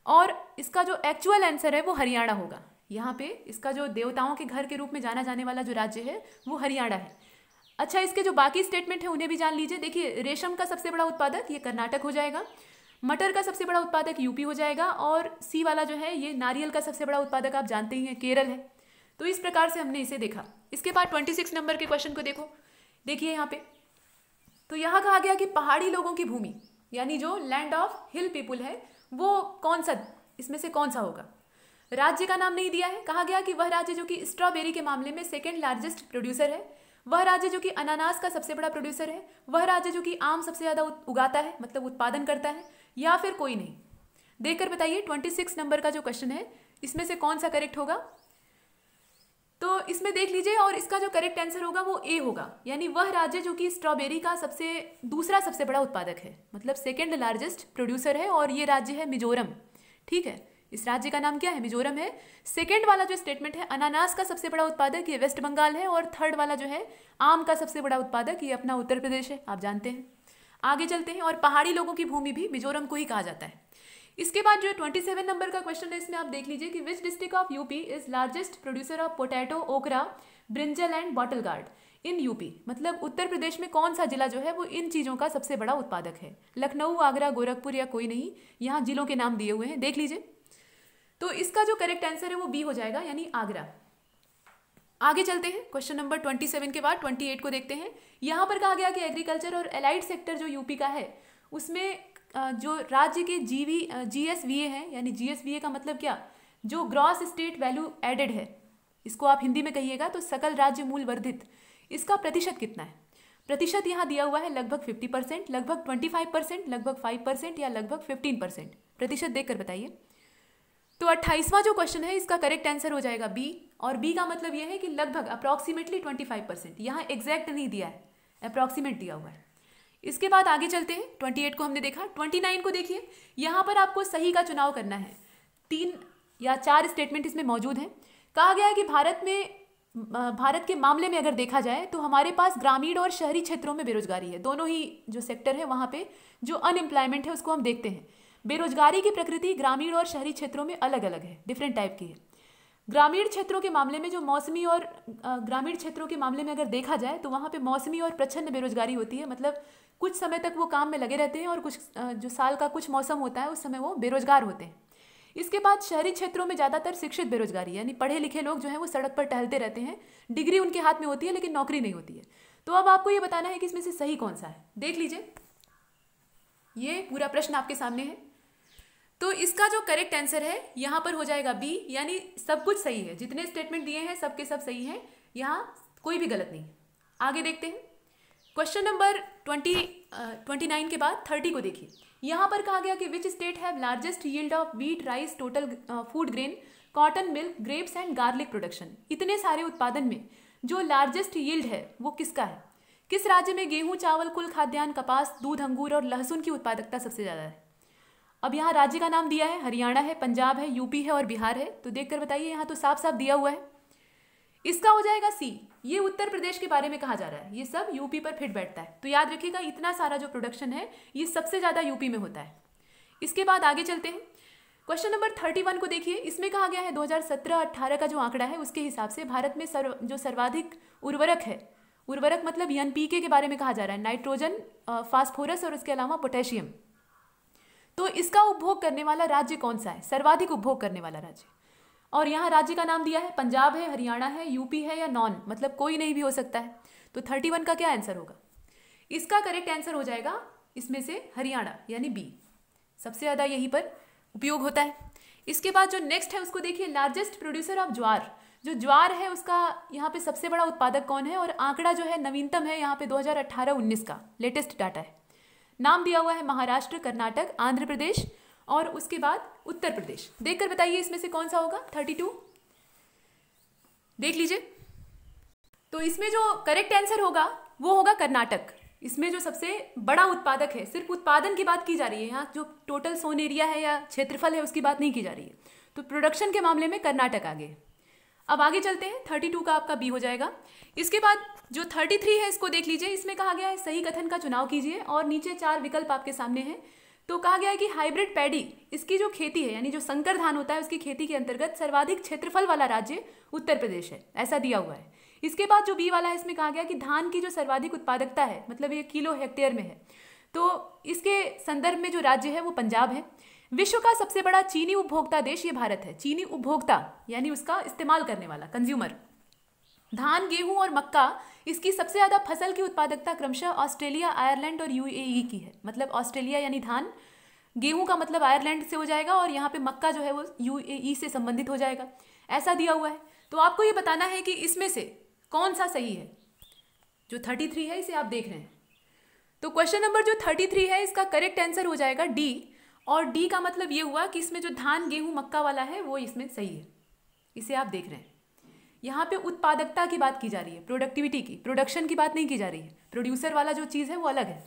और इसका जो एक्चुअल आंसर है वो हरियाणा होगा। यहाँ पे इसका जो देवताओं के घर के रूप में जाना जाने वाला जो राज्य है वो हरियाणा है। अच्छा, इसके जो बाकी स्टेटमेंट है उन्हें भी जान लीजिए। देखिए, रेशम का सबसे बड़ा उत्पादक ये कर्नाटक हो जाएगा, मटर का सबसे बड़ा उत्पादक यूपी हो जाएगा, और सी वाला जो है ये नारियल का सबसे बड़ा उत्पादक आप जानते ही हैं केरल है। तो इस प्रकार से हमने इसे देखा। इसके बाद 26 नंबर के क्वेश्चन को देखो। देखिए यहाँ पे तो यहाँ कहा गया कि पहाड़ी लोगों की भूमि, यानी जो लैंड ऑफ हिल पीपुल है, वो कौन सा, इसमें से कौन सा होगा? राज्य का नाम नहीं दिया है। कहा गया कि वह राज्य जो कि स्ट्रॉबेरी के मामले में सेकेंड लार्जेस्ट प्रोड्यूसर है, वह राज्य जो कि अनानास का सबसे बड़ा प्रोड्यूसर है, वह राज्य जो कि आम सबसे ज़्यादा उगाता है, मतलब उत्पादन करता है, या फिर कोई नहीं। देखकर बताइए 26 नंबर का जो क्वेश्चन है इसमें से कौन सा करेक्ट होगा। तो इसमें देख लीजिए और इसका जो करेक्ट आंसर होगा वो ए होगा, यानी वह राज्य जो कि स्ट्रॉबेरी का दूसरा सबसे बड़ा उत्पादक है, मतलब सेकेंड लार्जेस्ट प्रोड्यूसर है, और ये राज्य है मिजोरम। ठीक है, इस राज्य का नाम क्या है? मिजोरम है। सेकेंड वाला जो स्टेटमेंट है अनानास का सबसे बड़ा उत्पादक ये वेस्ट बंगाल है, और थर्ड वाला जो है आम का सबसे बड़ा उत्पादक ये अपना उत्तर प्रदेश है, आप जानते हैं। आगे चलते हैं, और पहाड़ी लोगों की भूमि भी मिजोरम को ही कहा जाता है। इसके बाद जो 27 नंबर का क्वेश्चन है इसमें आप देख लीजिए कि which district of UP is largest producer of potato, okra, brinjal and bottle gourd in UP, मतलब उत्तर प्रदेश में कौन सा जिला जो है वो इन चीज़ों का सबसे बड़ा उत्पादक है? लखनऊ, आगरा, गोरखपुर या कोई नहीं, यहाँ जिलों के नाम दिए हुए हैं, देख लीजिए। तो इसका जो करेक्ट आंसर है वो बी हो जाएगा, यानी आगरा। आगे चलते हैं, क्वेश्चन नंबर 27 के बाद 28 को देखते हैं। यहाँ पर कहा गया कि एग्रीकल्चर और एलाइड सेक्टर जो यूपी का है उसमें जो राज्य के GSVA हैं, यानी GSVA का मतलब क्या? जो ग्रॉस स्टेट वैल्यू एडेड है, इसको आप हिंदी में कहिएगा तो सकल राज्य मूल वर्धित, इसका प्रतिशत कितना है? प्रतिशत यहाँ दिया हुआ है लगभग 50%, लगभग 25%, लगभग 5% या लगभग 15%। प्रतिशत देखकर बताइए। तो 28वां जो क्वेश्चन है इसका करेक्ट आंसर हो जाएगा बी, और बी का मतलब यह है कि लगभग अप्रॉक्सीमेटली 25%। यहाँ एग्जैक्ट नहीं दिया है, अप्रॉक्सीमेट दिया हुआ है। इसके बाद आगे चलते हैं, 28 को हमने देखा। 29 को देखिए, यहाँ पर आपको सही का चुनाव करना है। 3 या 4 स्टेटमेंट इसमें मौजूद हैं। कहा गया है कि भारत के मामले में अगर देखा जाए तो हमारे पास ग्रामीण और शहरी क्षेत्रों में बेरोजगारी है, दोनों ही जो सेक्टर है वहाँ पे जो अनएम्प्लॉयमेंट है उसको हम देखते हैं। बेरोजगारी की प्रकृति ग्रामीण और शहरी क्षेत्रों में अलग अलग है, डिफरेंट टाइप की है। ग्रामीण क्षेत्रों के मामले में जो मौसमी और ग्रामीण क्षेत्रों के मामले में अगर देखा जाए तो वहाँ पे मौसमी और प्रच्छन्न बेरोजगारी होती है, मतलब कुछ समय तक वो काम में लगे रहते हैं और कुछ जो साल का कुछ मौसम होता है उस समय वो बेरोजगार होते हैं। इसके बाद शहरी क्षेत्रों में ज़्यादातर शिक्षित बेरोजगारी, यानी पढ़े लिखे लोग जो हैं वो सड़क पर टहलते रहते हैं, डिग्री उनके हाथ में होती है लेकिन नौकरी नहीं होती है। तो अब आपको ये बताना है कि इसमें से सही कौन सा है। देख लीजिए, ये पूरा प्रश्न आपके सामने है। तो इसका जो करेक्ट आंसर है यहाँ पर हो जाएगा बी, यानी सब कुछ सही है, जितने स्टेटमेंट दिए हैं सब के सब सही हैं। यहाँ कोई भी गलत नहीं। आगे देखते हैं क्वेश्चन नंबर 29 के बाद 30 को देखिए। यहाँ पर कहा गया कि which state have largest yield of wheat, rice, total food grain, cotton, milk, grapes and garlic production. इतने सारे उत्पादन में जो लार्जेस्ट यील्ड है वो किसका है? किस राज्य में गेहूं, चावल, कुल खाद्यान्न, कपास, दूध, अंगूर और लहसुन की उत्पादकता सबसे ज़्यादा है? अब यहाँ राज्य का नाम दिया है, हरियाणा है, पंजाब है, यूपी है और बिहार है। तो देखकर बताइए, यहाँ तो साफ साफ दिया हुआ है। इसका हो जाएगा सी। ये उत्तर प्रदेश के बारे में कहा जा रहा है, ये सब यूपी पर फिट बैठता है। तो याद रखिएगा, इतना सारा जो प्रोडक्शन है ये सबसे ज़्यादा यूपी में होता है। इसके बाद आगे चलते हैं क्वेश्चन नंबर 31 को देखिए। इसमें कहा गया है 2017-18 का जो आंकड़ा है उसके हिसाब से भारत में जो सर्वाधिक उर्वरक है, उर्वरक मतलब एनपीके के बारे में कहा जा रहा है, नाइट्रोजन, फास्फोरस और उसके अलावा पोटेशियम। तो इसका उपभोग करने वाला राज्य कौन सा है, सर्वाधिक उपभोग करने वाला राज्य? और यहाँ राज्य का नाम दिया है, पंजाब है, हरियाणा है, यूपी है या नॉन, मतलब कोई नहीं भी हो सकता है। तो 31 का क्या आंसर होगा? इसका करेक्ट आंसर हो जाएगा इसमें से हरियाणा, यानी बी। सबसे ज़्यादा यहीं पर उपयोग होता है। इसके बाद जो नेक्स्ट है उसको देखिए, लार्जेस्ट प्रोड्यूसर ऑफ ज्वार। जो ज्वार है उसका यहाँ पे सबसे बड़ा उत्पादक कौन है? और आंकड़ा जो है नवीनतम है यहाँ पे 2018-19 का लेटेस्ट डाटा है। नाम दिया हुआ है महाराष्ट्र, कर्नाटक, आंध्र प्रदेश और उसके बाद उत्तर प्रदेश। देखकर बताइए इसमें से कौन सा होगा? 32 देख लीजिए। तो इसमें जो करेक्ट आंसर होगा वो होगा कर्नाटक। इसमें जो सबसे बड़ा उत्पादक है, सिर्फ उत्पादन की बात की जा रही है, यहाँ जो टोटल सोन एरिया है या क्षेत्रफल है उसकी बात नहीं की जा रही है। तो प्रोडक्शन के मामले में कर्नाटक आगे है। अब आगे चलते हैं, 32 का आपका बी हो जाएगा। इसके बाद जो 33 है इसको देख लीजिए। इसमें कहा गया है सही कथन का चुनाव कीजिए और नीचे 4 विकल्प आपके सामने हैं। तो कहा गया है कि हाइब्रिड पैडी, इसकी जो खेती है यानी जो संकर धान होता है उसकी खेती के अंतर्गत सर्वाधिक क्षेत्रफल वाला राज्य उत्तर प्रदेश है, ऐसा दिया हुआ है। इसके बाद जो बी वाला है इसमें कहा गया कि धान की जो सर्वाधिक उत्पादकता है, मतलब ये किलो हेक्टेयर में है, तो इसके संदर्भ में जो राज्य है वो पंजाब है। विश्व का सबसे बड़ा चीनी उपभोक्ता देश ये भारत है। चीनी उपभोक्ता यानी उसका इस्तेमाल करने वाला, कंज्यूमर। धान, गेहूं और मक्का, इसकी सबसे ज़्यादा फसल की उत्पादकता क्रमशः ऑस्ट्रेलिया, आयरलैंड और यूएई की है। मतलब ऑस्ट्रेलिया यानी धान, गेहूं का मतलब आयरलैंड से हो जाएगा और यहाँ पे मक्का जो है वो यूएई से संबंधित हो जाएगा, ऐसा दिया हुआ है। तो आपको ये बताना है कि इसमें से कौन सा सही है। जो 33 है इसे आप देख रहे हैं। तो क्वेश्चन नंबर जो 33 है इसका करेक्ट आंसर हो जाएगा डी। और डी का मतलब ये हुआ कि इसमें जो धान, गेहूं, मक्का वाला है वो इसमें सही है, इसे आप देख रहे हैं। यहाँ पे उत्पादकता की बात की जा रही है, प्रोडक्टिविटी की, प्रोडक्शन की बात नहीं की जा रही है। प्रोड्यूसर वाला जो चीज़ है वो अलग है।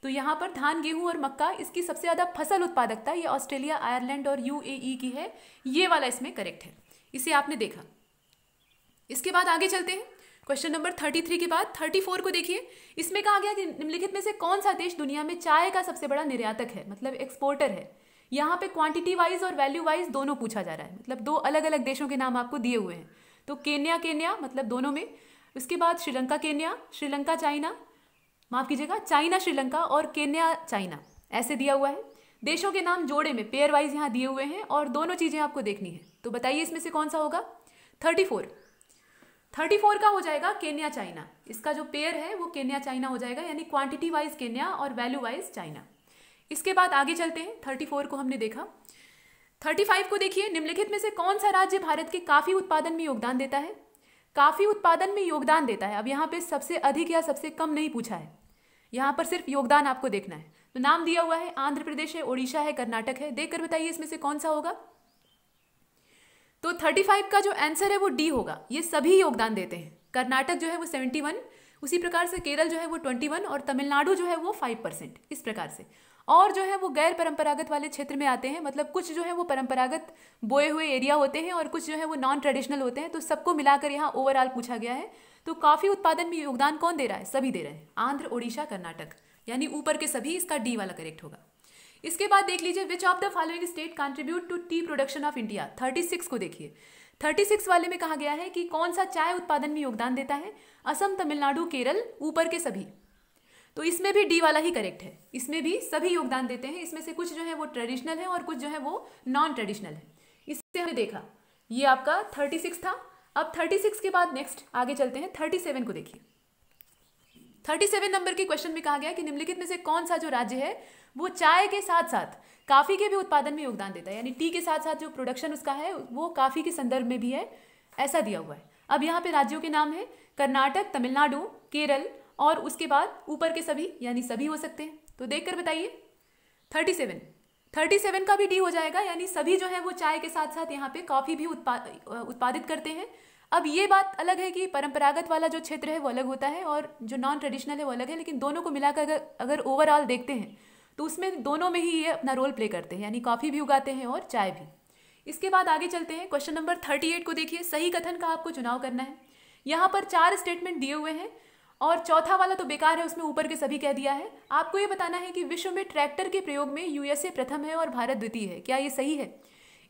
तो यहाँ पर धान, गेहूं और मक्का, इसकी सबसे ज़्यादा फसल उत्पादकता ये ऑस्ट्रेलिया, आयरलैंड और यूएई की है। ये वाला इसमें करेक्ट है, इसे आपने देखा। इसके बाद आगे चलते हैं क्वेश्चन नंबर 33 के बाद 34 को देखिए। इसमें कहा गया कि निम्नलिखित में से कौन सा देश दुनिया में चाय का सबसे बड़ा निर्यातक है, मतलब एक्सपोर्टर है। यहाँ पे क्वांटिटी वाइज और वैल्यू वाइज दोनों पूछा जा रहा है, मतलब 2 अलग अलग देशों के नाम आपको दिए हुए हैं। तो केन्या मतलब दोनों में। उसके बाद श्रीलंका केन्या, श्रीलंका चाइना, माफ़ कीजिएगा चाइना श्रीलंका और केन्या चाइना, ऐसे दिया हुआ है। देशों के नाम जोड़े में पेयर वाइज यहाँ दिए हुए हैं और दोनों चीज़ें आपको देखनी है। तो बताइए इसमें से कौन सा होगा? 34 का हो जाएगा केन्या चाइना। इसका जो पेयर है वो केन्या चाइना हो जाएगा, यानी क्वांटिटी वाइज केन्या और वैल्यू वाइज चाइना। इसके बाद आगे चलते हैं, 34 को हमने देखा। 35 को देखिए, निम्नलिखित में से कौन सा राज्य भारत के काफ़ी उत्पादन में योगदान देता है? काफ़ी उत्पादन में योगदान देता है। अब यहाँ पे सबसे अधिक या सबसे कम नहीं पूछा है, यहाँ पर सिर्फ योगदान आपको देखना है। तो नाम दिया हुआ है, आंध्र प्रदेश है, ओडिशा है, कर्नाटक है। देखकर बताइए इसमें से कौन सा होगा। तो 35 का जो आंसर है वो डी होगा। ये सभी योगदान देते हैं। कर्नाटक जो है वो 71, उसी प्रकार से केरल जो है वो 21 और तमिलनाडु जो है वो 5%, इस प्रकार से। और जो है वो गैर परंपरागत वाले क्षेत्र में आते हैं, मतलब कुछ जो है वो परंपरागत बोए हुए एरिया होते हैं और कुछ जो है वो नॉन ट्रेडिशनल होते हैं। तो सबको मिलाकर यहाँ ओवरऑल पूछा गया है। तो काफ़ी उत्पादन में योगदान कौन दे रहा है? सभी दे रहे हैं, आंध्र, ओडिशा, कर्नाटक, यानी ऊपर के सभी। इसका डी वाला करेक्ट होगा। इसके बाद देख लीजिए, which of the following state contribute to tea production of India. 36 को देखिए। 36 वाले में कहा गया है कि कौन सा चाय उत्पादन में योगदान देता है? असम, तमिलनाडु, केरल, ऊपर के सभी। तो इसमें भी डी वाला ही करेक्ट है। इसमें भी सभी योगदान देते हैं। इसमें से कुछ जो है वो ट्रेडिशनल है और कुछ जो है वो नॉन ट्रेडिशनल है। इससे हमने देखा, ये आपका 36 था। अब 36 के बाद नेक्स्ट आगे चलते हैं, 37 को देखिए। 37 नंबर के क्वेश्चन में कहा गया कि निम्नलिखित में से कौन सा जो राज्य है वो चाय के साथ साथ काफ़ी के भी उत्पादन में योगदान देता है, यानी टी के साथ साथ जो प्रोडक्शन उसका है वो काफ़ी के संदर्भ में भी है, ऐसा दिया हुआ है। अब यहाँ पे राज्यों के नाम है, कर्नाटक, तमिलनाडु, केरल और उसके बाद ऊपर के सभी, यानी सभी हो सकते हैं। तो देखकर बताइए। 37 का भी डी हो जाएगा, यानी सभी जो है वो चाय के साथ साथ यहाँ पे कॉफ़ी भी उत्पादित करते हैं। अब ये बात अलग है कि परंपरागत वाला जो क्षेत्र है वो अलग होता है और जो नॉन ट्रेडिशनल है वो अलग है, लेकिन दोनों को मिलाकर अगर ओवरऑल देखते हैं तो उसमें दोनों में ही ये अपना रोल प्ले करते हैं, यानी कॉफ़ी भी उगाते हैं और चाय भी। इसके बाद आगे चलते हैं। क्वेश्चन नंबर 38 को देखिए। सही कथन का आपको चुनाव करना है। यहाँ पर 4 स्टेटमेंट दिए हुए हैं और चौथा वाला तो बेकार है, उसमें ऊपर के सभी कह दिया है। आपको ये बताना है कि विश्व में ट्रैक्टर के प्रयोग में यूएसए प्रथम है और भारत द्वितीय है। क्या ये सही है?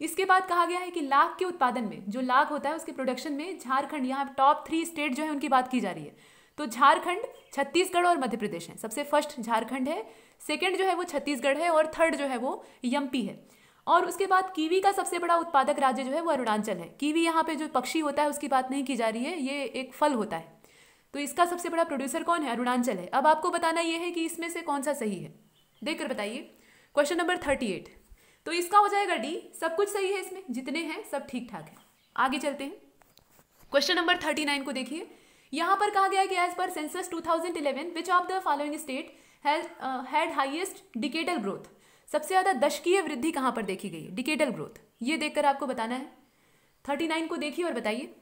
इसके बाद कहा गया है कि लाख के उत्पादन में, जो लाख होता है उसके प्रोडक्शन में झारखंड, यहाँ टॉप 3 स्टेट जो है उनकी बात की जा रही है। तो झारखंड, छत्तीसगढ़ और मध्य प्रदेश है। सबसे फर्स्ट झारखंड है, सेकेंड जो है वो छत्तीसगढ़ है और थर्ड जो है वो एमपी है। और उसके बाद कीवी का सबसे बड़ा उत्पादक राज्य जो है वो अरुणाचल है। कीवी यहाँ पे जो पक्षी होता है उसकी बात नहीं की जा रही है, ये एक फल होता है। तो इसका सबसे बड़ा प्रोड्यूसर कौन है? अरुणाचल है। अब आपको बताना ये है कि इसमें से कौन सा सही है, देखकर बताइए। क्वेश्चन नंबर 38, तो इसका हो जाएगा डी। सब कुछ सही है, इसमें जितने हैं सब ठीक ठाक है। आगे चलते हैं। क्वेश्चन नंबर 39 को देखिए। यहाँ पर कहा गया है कि as per census 2011 which of the following state had highest decadal growth. सबसे ज़्यादा दशकीय वृद्धि कहाँ पर देखी गई है? डिकेडल ग्रोथ, ये देखकर आपको बताना है। 39 को देखिए और बताइए।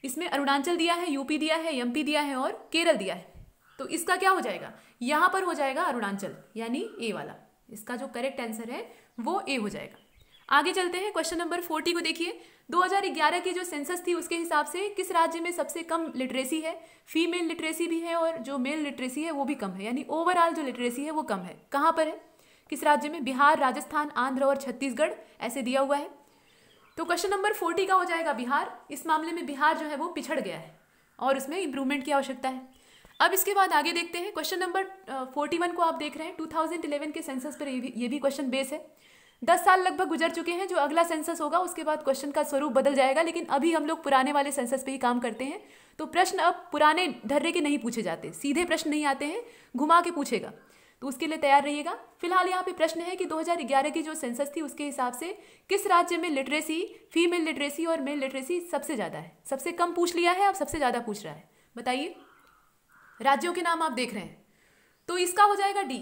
इसमें अरुणाचल दिया है, यूपी दिया है, एमपी दिया है और केरल दिया है। तो इसका क्या हो जाएगा? यहाँ पर हो जाएगा अरुणाचल, यानी ए वाला। इसका जो करेक्ट आंसर है वो ए हो जाएगा। आगे चलते हैं। क्वेश्चन नंबर 40 को देखिए। 2011 की जो सेंसस थी उसके हिसाब से किस राज्य में सबसे कम लिटरेसी है? फीमेल लिटरेसी भी है और जो मेल लिटरेसी है वो भी कम है, यानी ओवरऑल जो लिटरेसी है वो कम है। कहाँ पर है, किस राज्य में? बिहार, राजस्थान, आंध्र और छत्तीसगढ़ ऐसे दिया हुआ है। तो क्वेश्चन नंबर 40 का हो जाएगा बिहार। इस मामले में बिहार जो है वो पिछड़ गया है और उसमें इंप्रूवमेंट की आवश्यकता है। अब इसके बाद आगे देखते हैं। क्वेश्चन नंबर 41 को आप देख रहे हैं। 2011 के सेंसस पर ये भी क्वेश्चन बेस है। 10 साल लगभग गुजर चुके हैं। जो अगला सेंसस होगा उसके बाद क्वेश्चन का स्वरूप बदल जाएगा, लेकिन अभी हम लोग पुराने वाले सेंसस पे ही काम करते हैं। तो प्रश्न अब पुराने ढर्रे के नहीं पूछे जाते, सीधे प्रश्न नहीं आते हैं, घुमा के पूछेगा, तो उसके लिए तैयार रहिएगा। फिलहाल यहाँ पे प्रश्न है कि 2011 की जो सेंसस थी उसके हिसाब से किस राज्य में लिटरेसी, फीमेल लिटरेसी और मेल लिटरेसी सबसे ज़्यादा है? सबसे कम पूछ लिया है, अब सबसे ज़्यादा पूछ रहा है। बताइए, राज्यों के नाम आप देख रहे हैं। तो इसका हो जाएगा डी।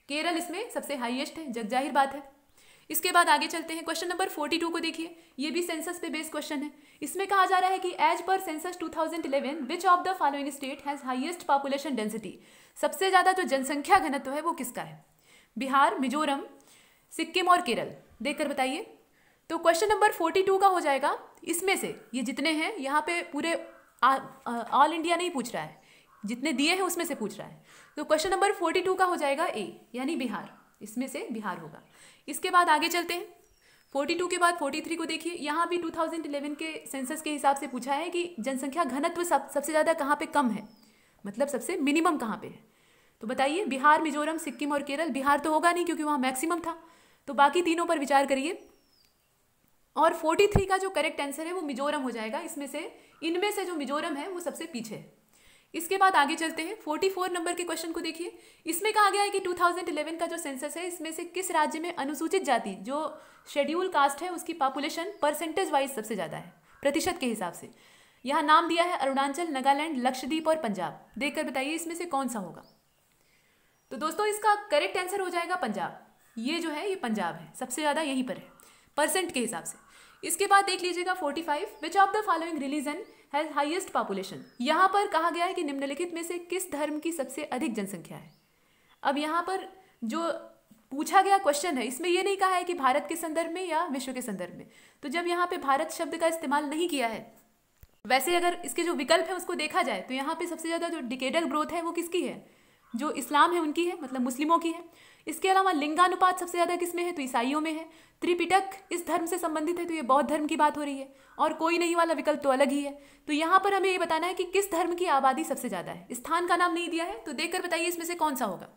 केरल इसमें सबसे हाईएस्ट है, जगजाहिर बात है। इसके बाद आगे चलते हैं। क्वेश्चन नंबर 42 को देखिए। ये भी सेंसस पे बेस्ड क्वेश्चन है। इसमें कहा जा रहा है कि as per census 2011 which of the following state has highest population density. सबसे ज़्यादा जो जनसंख्या घनत्व है वो किसका है? बिहार, मिजोरम, सिक्किम और केरल। देखकर बताइए। तो क्वेश्चन नंबर 42 का हो जाएगा इसमें से, ये जितने हैं यहाँ पे पूरे ऑल इंडिया नहीं पूछ रहा है, जितने दिए हैं उसमें से पूछ रहा है। तो क्वेश्चन नंबर 42 का हो जाएगा ए, यानी बिहार। इसमें से बिहार होगा। इसके बाद आगे चलते हैं। 42 के बाद 43 को देखिए। यहाँ भी 2011 के सेंसस के हिसाब से पूछा है कि जनसंख्या घनत्व सबसे ज़्यादा कहाँ पे कम है, मतलब सबसे मिनिमम कहाँ पे है। तो बताइए, बिहार, मिजोरम, सिक्किम और केरल। बिहार तो होगा नहीं क्योंकि वहाँ मैक्सिमम था, तो बाकी तीनों पर विचार करिए। और 43 का जो करेक्ट आंसर है वो मिजोरम हो जाएगा। इनमें से जो मिजोरम है वो सबसे पीछे है। इसके बाद आगे चलते हैं। 44 नंबर के क्वेश्चन को देखिए। इसमें कहा गया है कि 2011 का जो सेंसस है इसमें से किस राज्य में अनुसूचित जाति, जो शेड्यूल कास्ट है, उसकी पॉपुलेशन परसेंटेज वाइज सबसे ज़्यादा है, प्रतिशत के हिसाब से। यहाँ नाम दिया है अरुणाचल, नागालैंड, लक्षद्वीप और पंजाब। देखकर बताइए इसमें से कौन सा होगा। तो दोस्तों इसका करेक्ट आंसर हो जाएगा पंजाब। ये जो है ये पंजाब है, सबसे ज़्यादा यहीं पर है परसेंट के हिसाब से। इसके बाद देख लीजिएगा 45, विच of the following religion has highest population. यहाँ पर कहा गया है कि निम्नलिखित में से किस धर्म की सबसे अधिक जनसंख्या है। अब यहाँ पर जो पूछा गया क्वेश्चन है इसमें ये नहीं कहा है कि भारत के संदर्भ में या विश्व के संदर्भ में। तो जब यहाँ पे भारत शब्द का इस्तेमाल नहीं किया है, वैसे अगर इसके जो विकल्प है उसको देखा जाए तो यहाँ पे सबसे ज़्यादा जो डिकेडल ग्रोथ है वो किसकी है? जो इस्लाम है उनकी है, मतलब मुस्लिमों की है। इसके अलावा लिंगानुपात सबसे ज़्यादा किसमें है? तो ईसाइयों में है। त्रिपिटक इस धर्म से संबंधित है, तो ये बौद्ध धर्म की बात हो रही है। और कोई नहीं वाला विकल्प तो अलग ही है। तो यहाँ पर हमें ये बताना है कि किस धर्म की आबादी सबसे ज़्यादा है। स्थान का नाम नहीं दिया है, तो देखकर बताइए इसमें से कौन सा होगा।